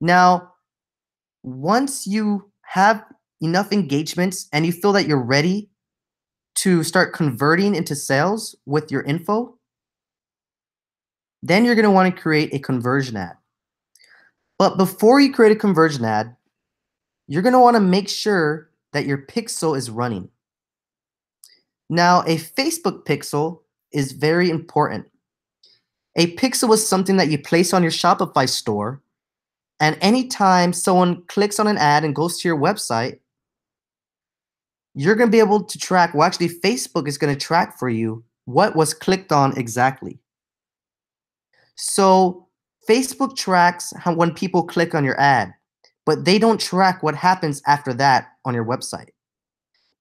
Now, once you have enough engagements and you feel that you're ready to start converting into sales with your info, then you're going to want to create a conversion ad. But before you create a conversion ad, you're going to want to make sure that your pixel is running. Now, a Facebook pixel is very important. A pixel is something that you place on your Shopify store, and anytime someone clicks on an ad and goes to your website, you're going to be able to track, well, actually, Facebook is going to track for you what was clicked on exactly. So Facebook tracks when people click on your ad, but they don't track what happens after that on your website.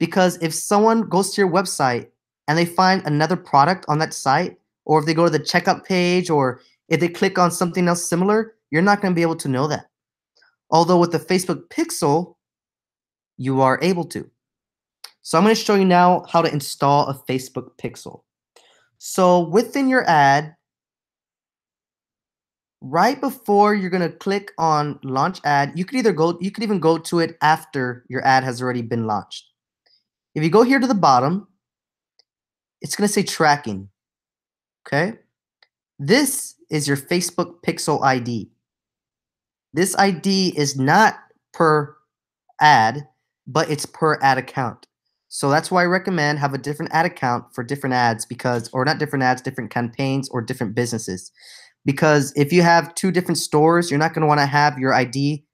Because if someone goes to your website and they find another product on that site, or if they go to the checkout page, or if they click on something else similar, you're not going to be able to know that. Although with the Facebook pixel, you are able to. So I'm going to show you now how to install a Facebook pixel. So within your ad, right before you're going to click on launch ad, you could even go to it after your ad has already been launched. If you go here to the bottom, it's going to say tracking. Okay? This is your Facebook pixel ID. This ID is not per ad, but it's per ad account. So that's why I recommend have a different ad account for different ads, because, or not different ads, different campaigns or different businesses. Because if you have two different stores, you're not going to want to have your ID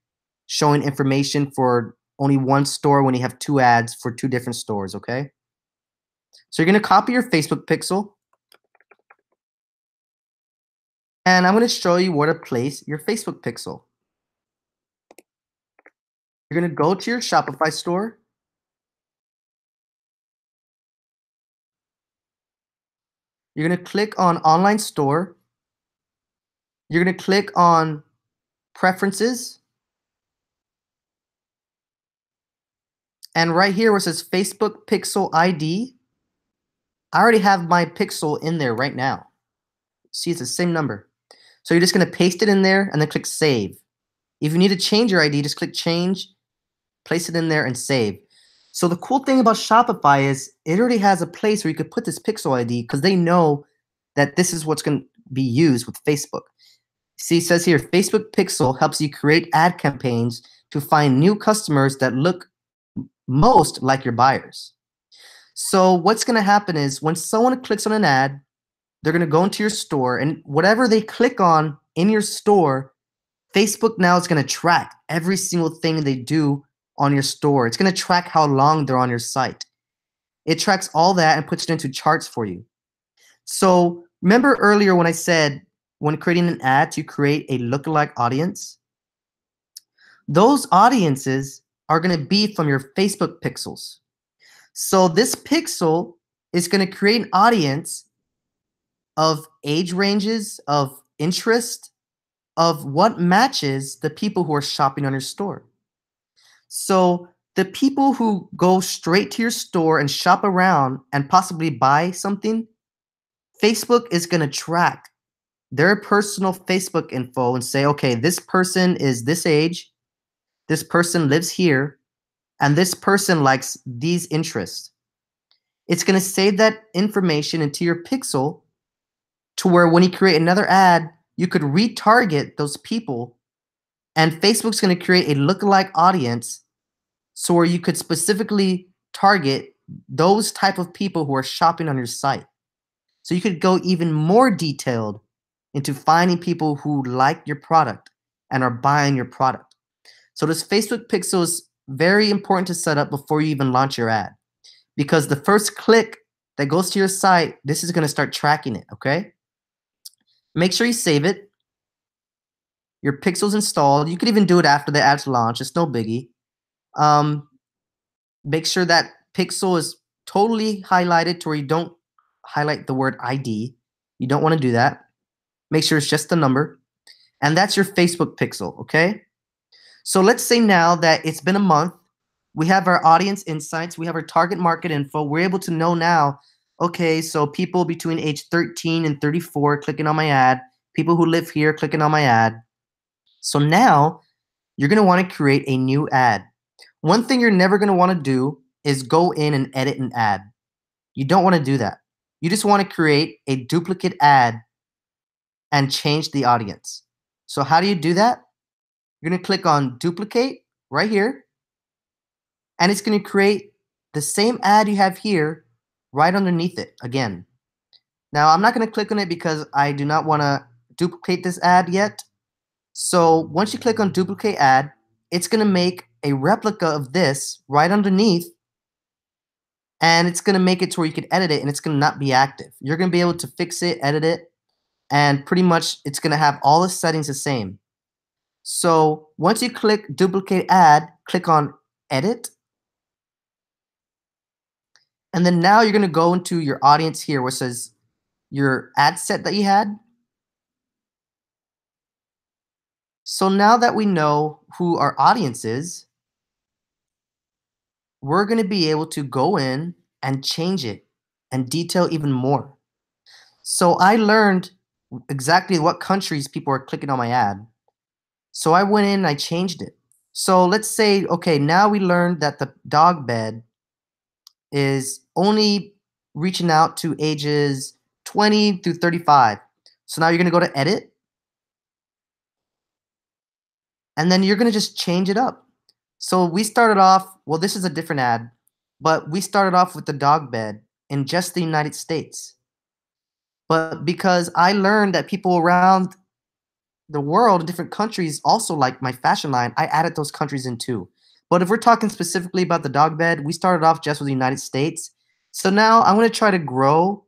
showing information for only one store when you have two ads for two different stores, okay? So you're going to copy your Facebook pixel. And I'm going to show you where to place your Facebook pixel. You're going to go to your Shopify store. You're going to click on Online Store. You're going to click on Preferences. And right here where it says Facebook Pixel ID, I already have my pixel in there right now. See, it's the same number. So you're just going to paste it in there and then click Save. If you need to change your ID, just click Change, place it in there, and save. So the cool thing about Shopify is it already has a place where you could put this pixel ID because they know that this is what's going to be used with Facebook. See, it says here, Facebook Pixel helps you create ad campaigns to find new customers that look most like your buyers. So what's going to happen is when someone clicks on an ad, they're going to go into your store, and whatever they click on in your store, Facebook now is going to track every single thing they do on your store. It's going to track how long they're on your site. It tracks all that and puts it into charts for you. So Remember earlier when I said when creating an ad to create a lookalike audience? Those audiences are going to be from your Facebook pixels. So this pixel is going to create an audience of age ranges, of interest, of what matches the people who are shopping on your store. So the people who go straight to your store and shop around and possibly buy something, Facebook is going to track their personal Facebook info and say, okay, this person is this age, this person lives here, and this person likes these interests. It's going to save that information into your pixel to where when you create another ad, you could retarget those people, and Facebook's going to create a lookalike audience so where you could specifically target those type of people who are shopping on your site. So you could go even more detailed into finding people who like your product and are buying your product. So this Facebook pixel is very important to set up before you even launch your ad, because the first click that goes to your site, this is going to start tracking it, okay? Make sure you save it. Your pixel's installed. You could even do it after the ad's launch. It's no biggie. Make sure that pixel is totally highlighted to where you don't highlight the word ID. You don't want to do that. Make sure it's just the number. And that's your Facebook pixel, okay? So let's say now that it's been a month. We have our audience insights. We have our target market info. We're able to know now, okay, so people between age 13 and 34 clicking on my ad, people who live here clicking on my ad. So now you're going to want to create a new ad. One thing you're never going to want to do is go in and edit an ad. You don't want to do that. You just want to create a duplicate ad and change the audience. So how do you do that? You're going to click on duplicate right here. And it's going to create the same ad you have here right underneath it again. Now, I'm not going to click on it because I do not want to duplicate this ad yet. So once you click on duplicate ad, it's going to make a replica of this right underneath. And it's going to make it to where you can edit it and it's going to not be active. You're going to be able to fix it, edit it, and pretty much it's going to have all the settings the same. So once you click duplicate ad, click on edit. And then now you're going to go into your audience here where it says your ad set that you had. So now that we know who our audience is, we're going to be able to go in and change it and detail even more. So I learned exactly what countries people are clicking on my ad. So I went in and I changed it. So let's say, okay, now we learned that the dog bed is only reaching out to ages 20 through 35. So now you're going to go to edit. And then you're going to just change it up. So we started off, well, this is a different ad, but we started off with the dog bed in just the United States. But because I learned that people around the world in different countries also like my fashion line, I added those countries in too. But if we're talking specifically about the dog bed, we started off just with the United States. So now I'm going to try to grow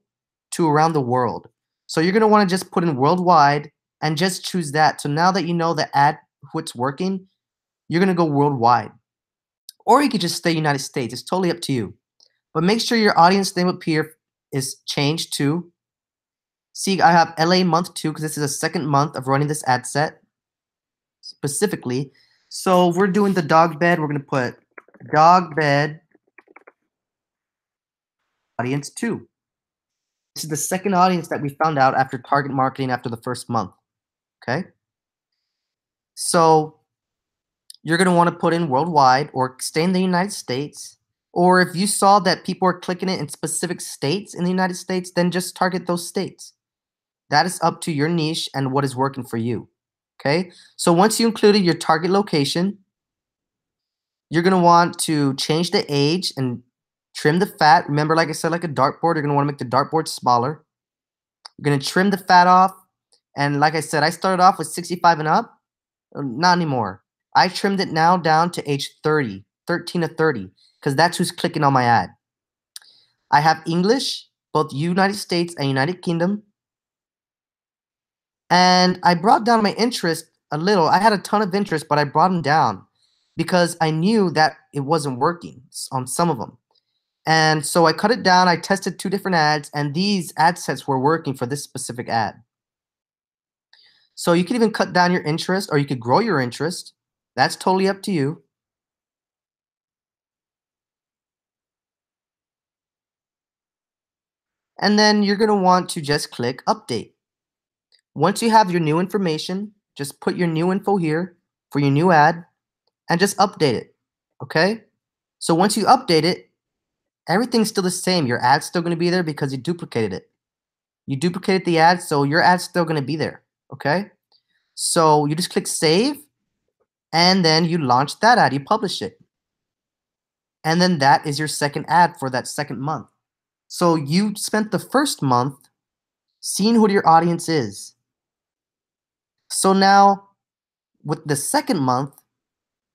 to around the world. So you're going to want to just put in worldwide and just choose that. So now that you know the ad, what's working, you're going to go worldwide. Or you could just stay United States. It's totally up to you. But make sure your audience name up here is changed to. See, I have LA month 2 because this is the second month of running this ad set specifically. So we're doing the dog bed. We're going to put dog bed audience 2. This is the second audience that we found out after target marketing after the first month. Okay. So you're going to want to put in worldwide or stay in the United States. Or if you saw that people are clicking it in specific states in the United States, then just target those states. That is up to your niche and what is working for you. Okay. So once you included your target location, you're going to want to change the age and trim the fat. Remember, like I said, like a dartboard, you're going to want to make the dartboard smaller. You're going to trim the fat off. And like I said, I started off with 65 and up. Not anymore. I trimmed it now down to age 30, 13 to 30, because that's who's clicking on my ad. I have English, both United States and United Kingdom. And I brought down my interest a little. I had a ton of interest, but I brought them down because I knew that it wasn't working on some of them. And so I cut it down. I tested 2 different ads, and these ad sets were working for this specific ad. So you could even cut down your interest or you could grow your interest. That's totally up to you. And then you're going to want to just click update. Once you have your new information, just put your new info here for your new ad and just update it. Okay? So once you update it, everything's still the same. Your ad's still going to be there because you duplicated it. You duplicated the ad, so your ad's still going to be there. Okay? So you just click save, and then you launch that ad. You publish it. And then that is your second ad for that second month. So you spent the first month seeing who your audience is. So now with the second month,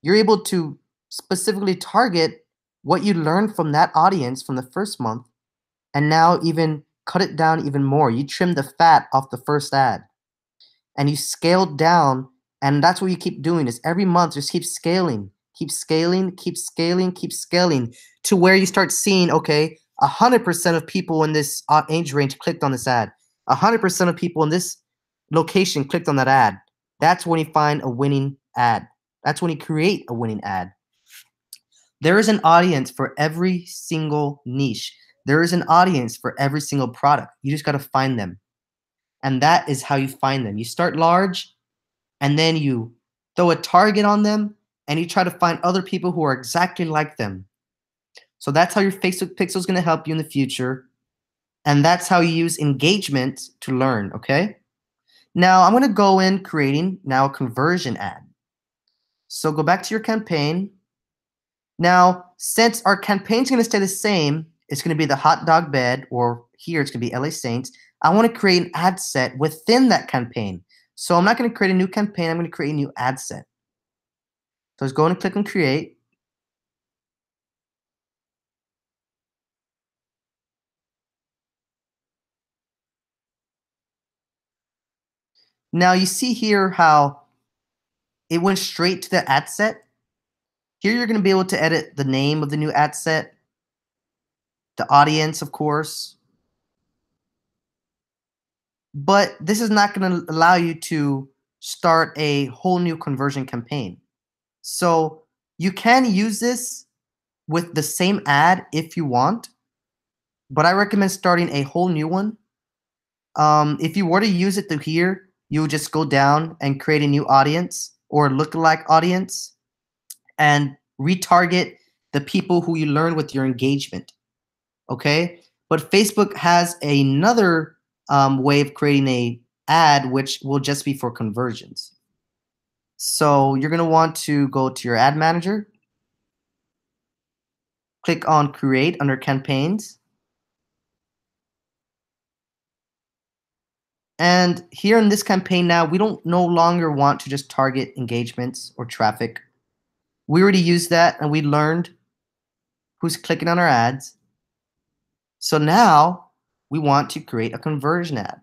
you're able to specifically target what you learned from that audience from the first month and now even cut it down even more. You trim the fat off the first ad and you scaled down, and that's what you keep doing is every month just keep scaling, keep scaling, keep scaling, keep scaling to where you start seeing, okay, 100% of people in this age range clicked on this ad. 100% of people in this location clicked on that ad. That's when you find a winning ad. That's when you create a winning ad. There is an audience for every single niche. There is an audience for every single product. You just got to find them. And that is how you find them. You start large, and then you throw a target on them, and you try to find other people who are exactly like them. So that's how your Facebook pixel is going to help you in the future. And that's how you use engagement to learn, okay? Now I'm going to go in creating now a conversion ad. So go back to your campaign. Now, since our campaign is going to stay the same, it's going to be the hot dog bed, or here it's going to be LA Saints. I want to create an ad set within that campaign. So I'm not going to create a new campaign. I'm going to create a new ad set. So let's go and click on create. Now you see here how it went straight to the ad set. Here you're going to be able to edit the name of the new ad set, the audience, of course. But this is not going to allow you to start a whole new conversion campaign. So you can use this with the same ad if you want, but I recommend starting a whole new one. If you were to use it through here, you would just go down and create a new audience or lookalike audience and retarget the people who you learn with your engagement. Okay? But Facebook has another way of creating a ad which will just be for conversions. So you're going to want to go to your ad manager, click on create under campaigns. And here in this campaign now, we don't no longer want to just target engagements or traffic. We already used that and we learned who's clicking on our ads. So now we want to create a conversion ad.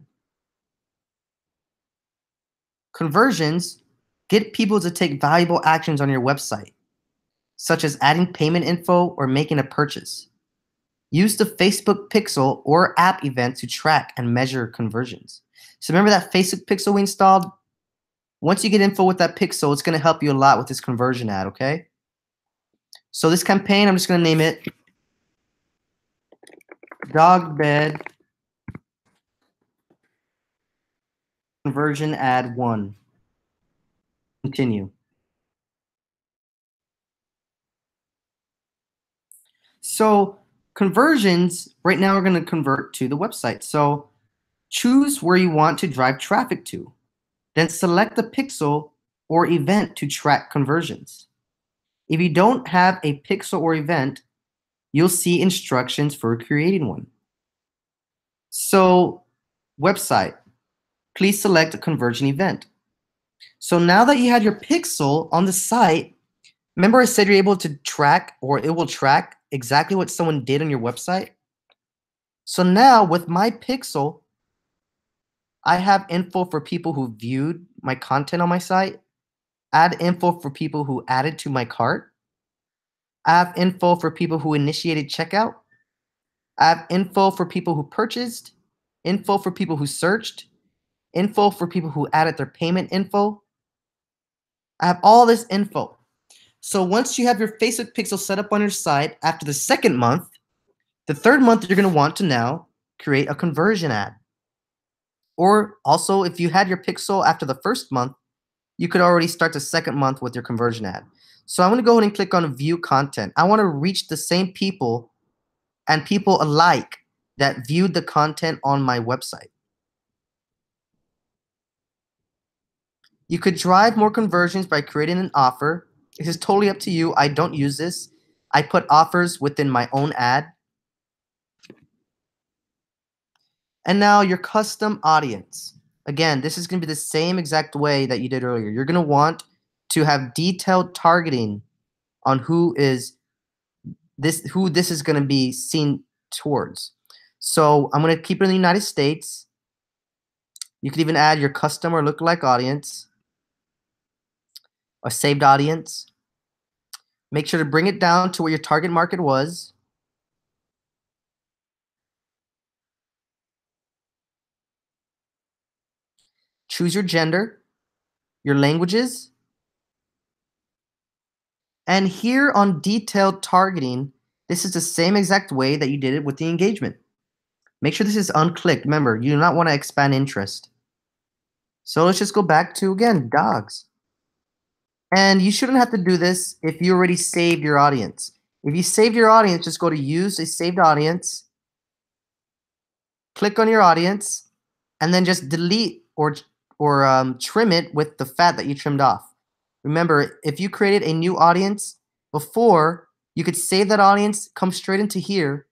Conversions get people to take valuable actions on your website, such as adding payment info or making a purchase. Use the Facebook pixel or app event to track and measure conversions. So remember that Facebook pixel we installed? Once you get info with that pixel, it's going to help you a lot with this conversion ad, okay? So this campaign, I'm just going to name it Dog Bed Conversion Ad 1. Continue. So conversions, right now we're going to convert to the website. So choose where you want to drive traffic to. Then select the pixel or event to track conversions. If you don't have a pixel or event, you'll see instructions for creating one. So website, please select a conversion event. So now that you have your pixel on the site, remember I said you're able to track, or it will track exactly what someone did on your website? So now with my pixel, I have info for people who viewed my content on my site, add info for people who added to my cart, I have info for people who initiated checkout, I have info for people who purchased, info for people who searched, info for people who added their payment info. I have all this info. So once you have your Facebook pixel set up on your site, after the second month, the third month, you're going to want to now create a conversion ad. Or also, if you had your pixel after the first month, you could already start the second month with your conversion ad. So I'm going to go ahead and click on view content. I want to reach the same people and people alike that viewed the content on my website. You could drive more conversions by creating an offer. This is totally up to you. I don't use this. I put offers within my own ad. And now your custom audience. Again, this is going to be the same exact way that you did earlier. You're going to want to have detailed targeting on who this is going to be seen towards. So I'm going to keep it in the United States. You could even add your custom or lookalike audience, a saved audience. Make sure to bring it down to where your target market was. Choose your gender, your languages, and here on detailed targeting, this is the same exact way that you did it with the engagement. Make sure this is unclicked. Remember, you do not want to expand interest. So let's just go back to, again, dogs. And you shouldn't have to do this if you already saved your audience. If you saved your audience, just go to use a saved audience, click on your audience, and then just delete or trim it with the fat that you trimmed off. Remember, if you created a new audience before, you could save that audience, come straight into here,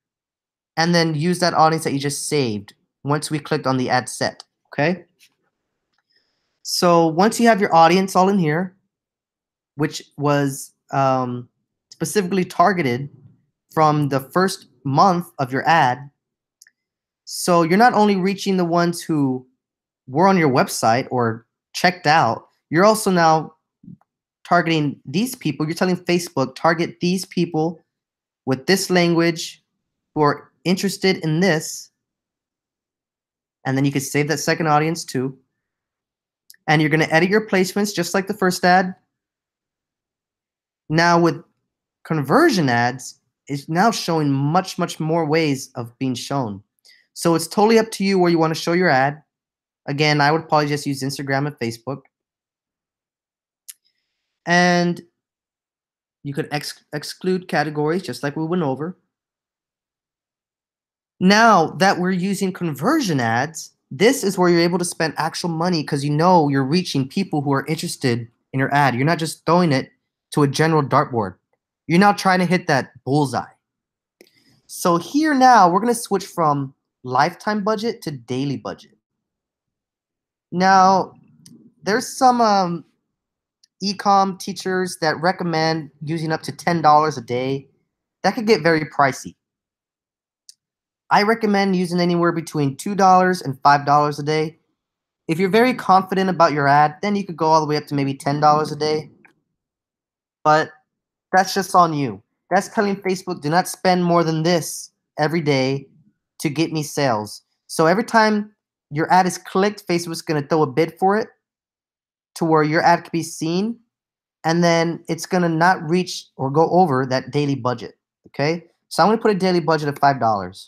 and then use that audience that you just saved once we clicked on the ad set, okay? So once you have your audience all in here, which was specifically targeted from the first month of your ad, so you're not only reaching the ones who were on your website or checked out, you're also now targeting these people. You're telling Facebook, target these people with this language who are interested in this. And then you can save that second audience too. And you're going to edit your placements just like the first ad. Now with conversion ads, it's now showing much, much more ways of being shown. So it's totally up to you where you want to show your ad. Again, I would probably just use Instagram and Facebook. And you could exclude categories just like we went over. Now that we're using conversion ads, this is where you're able to spend actual money because you know you're reaching people who are interested in your ad. You're not just throwing it to a general dartboard. You're now trying to hit that bullseye. So here now, we're going to switch from lifetime budget to daily budget. Now, there's some e-com teachers that recommend using up to $10 a day. That could get very pricey. I recommend using anywhere between $2 and $5 a day. If you're very confident about your ad, then you could go all the way up to maybe $10 a day. But that's just on you. That's telling Facebook, do not spend more than this every day to get me sales. So every time your ad is clicked, Facebook's going to throw a bid for it to where your ad can be seen. And then it's going to not reach or go over that daily budget. Okay? So I'm going to put a daily budget of $5.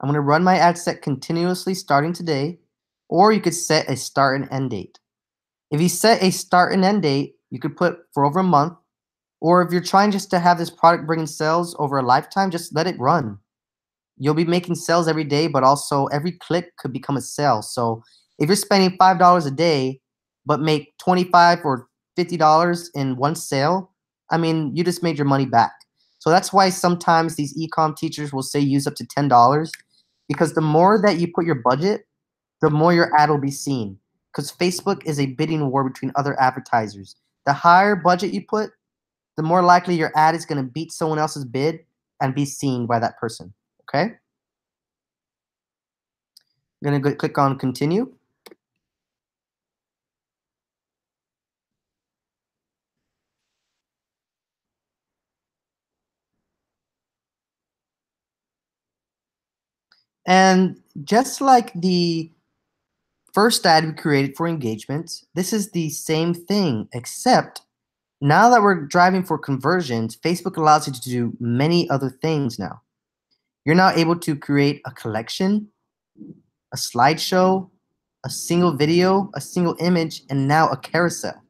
I'm going to run my ad set continuously starting today, or you could set a start and end date. If you set a start and end date, you could put for over a month, or if you're trying just to have this product bringing sales over a lifetime, just let it run. You'll be making sales every day, but also every click could become a sale. So if you're spending $5 a day, but make $25 or $50 in one sale, I mean, you just made your money back. So that's why sometimes these e-com teachers will say use up to $10, because the more that you put your budget, the more your ad will be seen. Because Facebook is a bidding war between other advertisers. The higher budget you put, the more likely your ad is going to beat someone else's bid and be seen by that person. Okay? I'm going to click on continue. And just like the first ad we created for engagement, this is the same thing, except now that we're driving for conversions, Facebook allows you to do many other things now. You're now able to create a collection, a slideshow, a single video, a single image, and now a carousel.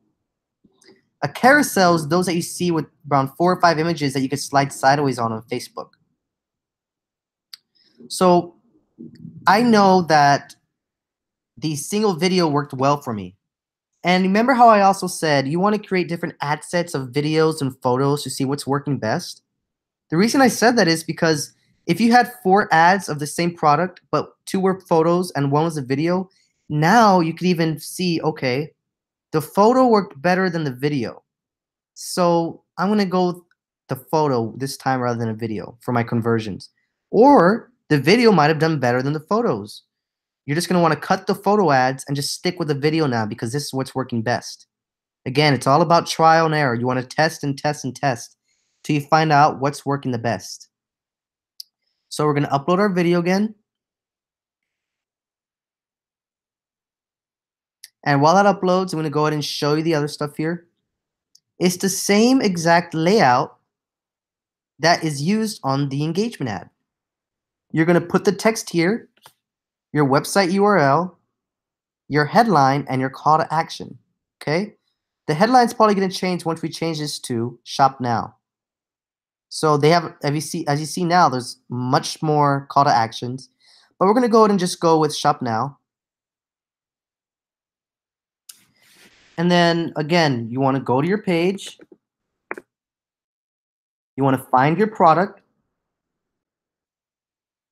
A carousel is those that you see with around 4 or 5 images that you could slide sideways on Facebook. So I know that the single video worked well for me. And remember how I also said you want to create different ad sets of videos and photos to see what's working best? The reason I said that is because if you had 4 ads of the same product, but 2 were photos and 1 was a video, now you could even see, okay, the photo worked better than the video. So I'm going to go the photo this time rather than a video for my conversions. Or the video might have done better than the photos. You're just going to want to cut the photo ads and just stick with the video now because this is what's working best. Again, it's all about trial and error. You want to test and test and test till you find out what's working the best. So we're going to upload our video again. And while that uploads, I'm going to go ahead and show you the other stuff here. It's the same exact layout that is used on the engagement ad. You're going to put the text here, your website URL, your headline, and your call to action. Okay? The headline's probably going to change once we change this to Shop Now. So they have, as you see now, there's much more call to actions. But we're going to go ahead and just go with Shop Now. And then, again, you want to go to your page. You want to find your product.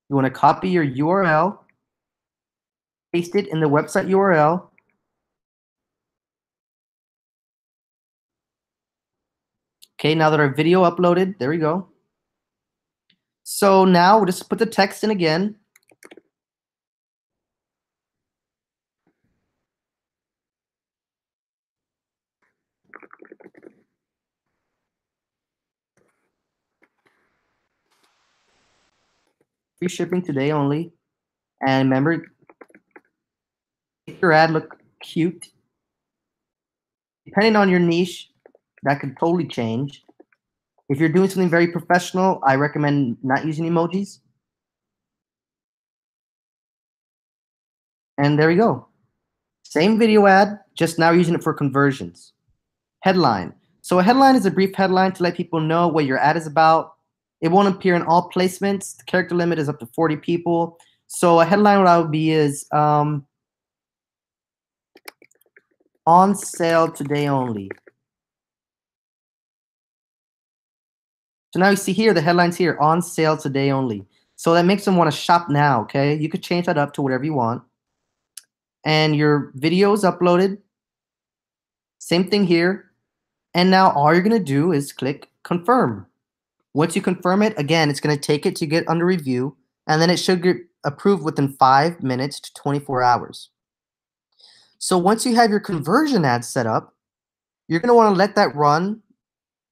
You want to copy your URL, paste it in the website URL. Okay, now that our video uploaded, there we go. So now we'll just put the text in again. Free shipping today only. And remember, make your ad look cute. Depending on your niche, that could totally change. If you're doing something very professional, I recommend not using emojis. And there we go. Same video ad, just now using it for conversions. Headline. So a headline is a brief headline to let people know what your ad is about. It won't appear in all placements. The character limit is up to 40 people. So a headline what I would be is on sale today only. So now you see here, the headline's here, on sale today only. So that makes them want to shop now, okay? You could change that up to whatever you want. And your video is uploaded. Same thing here. And now all you're going to do is click confirm. Once you confirm it, again, it's going to take it to get under review, and then it should get approved within 5 minutes to 24 hours. So once you have your conversion ad set up, you're going to want to let that run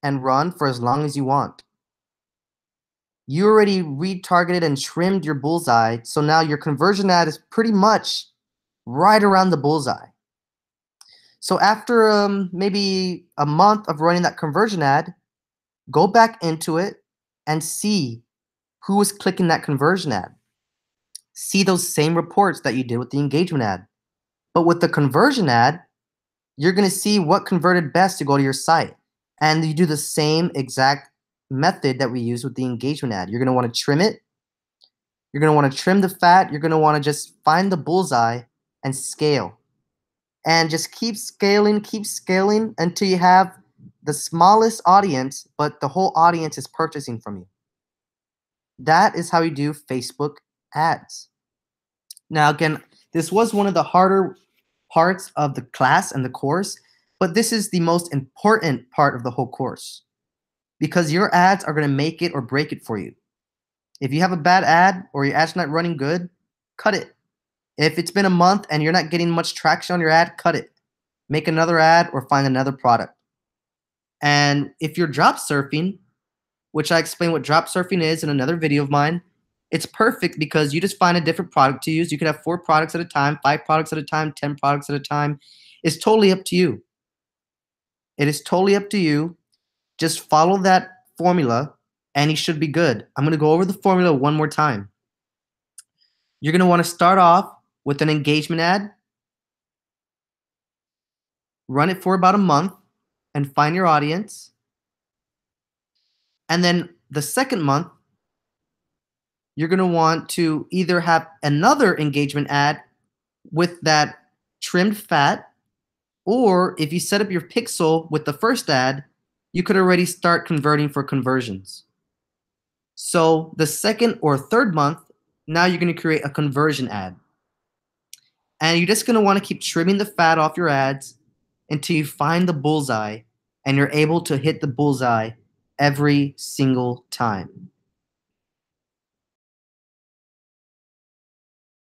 and run for as long as you want. You already retargeted and trimmed your bullseye, so now your conversion ad is pretty much right around the bullseye. So after maybe a month of running that conversion ad, go back into it and see who is clicking that conversion ad. See those same reports that you did with the engagement ad. But with the conversion ad, you're going to see what converted best to go to your site. And you do the same exact method that we use with the engagement ad. You're going to want to trim it. You're going to want to trim the fat. You're going to want to just find the bullseye and scale. And just keep scaling until you have the smallest audience, but the whole audience is purchasing from you. That is how you do Facebook ads. Now, again, this was one of the harder parts of the class and the course, but this is the most important part of the whole course because your ads are going to make it or break it for you. If you have a bad ad or your ad's not running good, cut it. If it's been a month and you're not getting much traction on your ad, cut it. Make another ad or find another product. And if you're drop surfing, which I explain what drop surfing is in another video of mine, it's perfect because you just find a different product to use. You could have 4 products at a time, 5 products at a time, 10 products at a time. It's totally up to you. It is totally up to you. Just follow that formula and you should be good. I'm going to go over the formula one more time. You're going to want to start off with an engagement ad, run it for about a month, and find your audience. And then the second month, you're going to want to either have another engagement ad with that trimmed fat, or if you set up your pixel with the first ad, you could already start converting for conversions. So the second or third month, now you're going to create a conversion ad. And you're just going to want to keep trimming the fat off your ads until you find the bullseye and you're able to hit the bullseye every single time.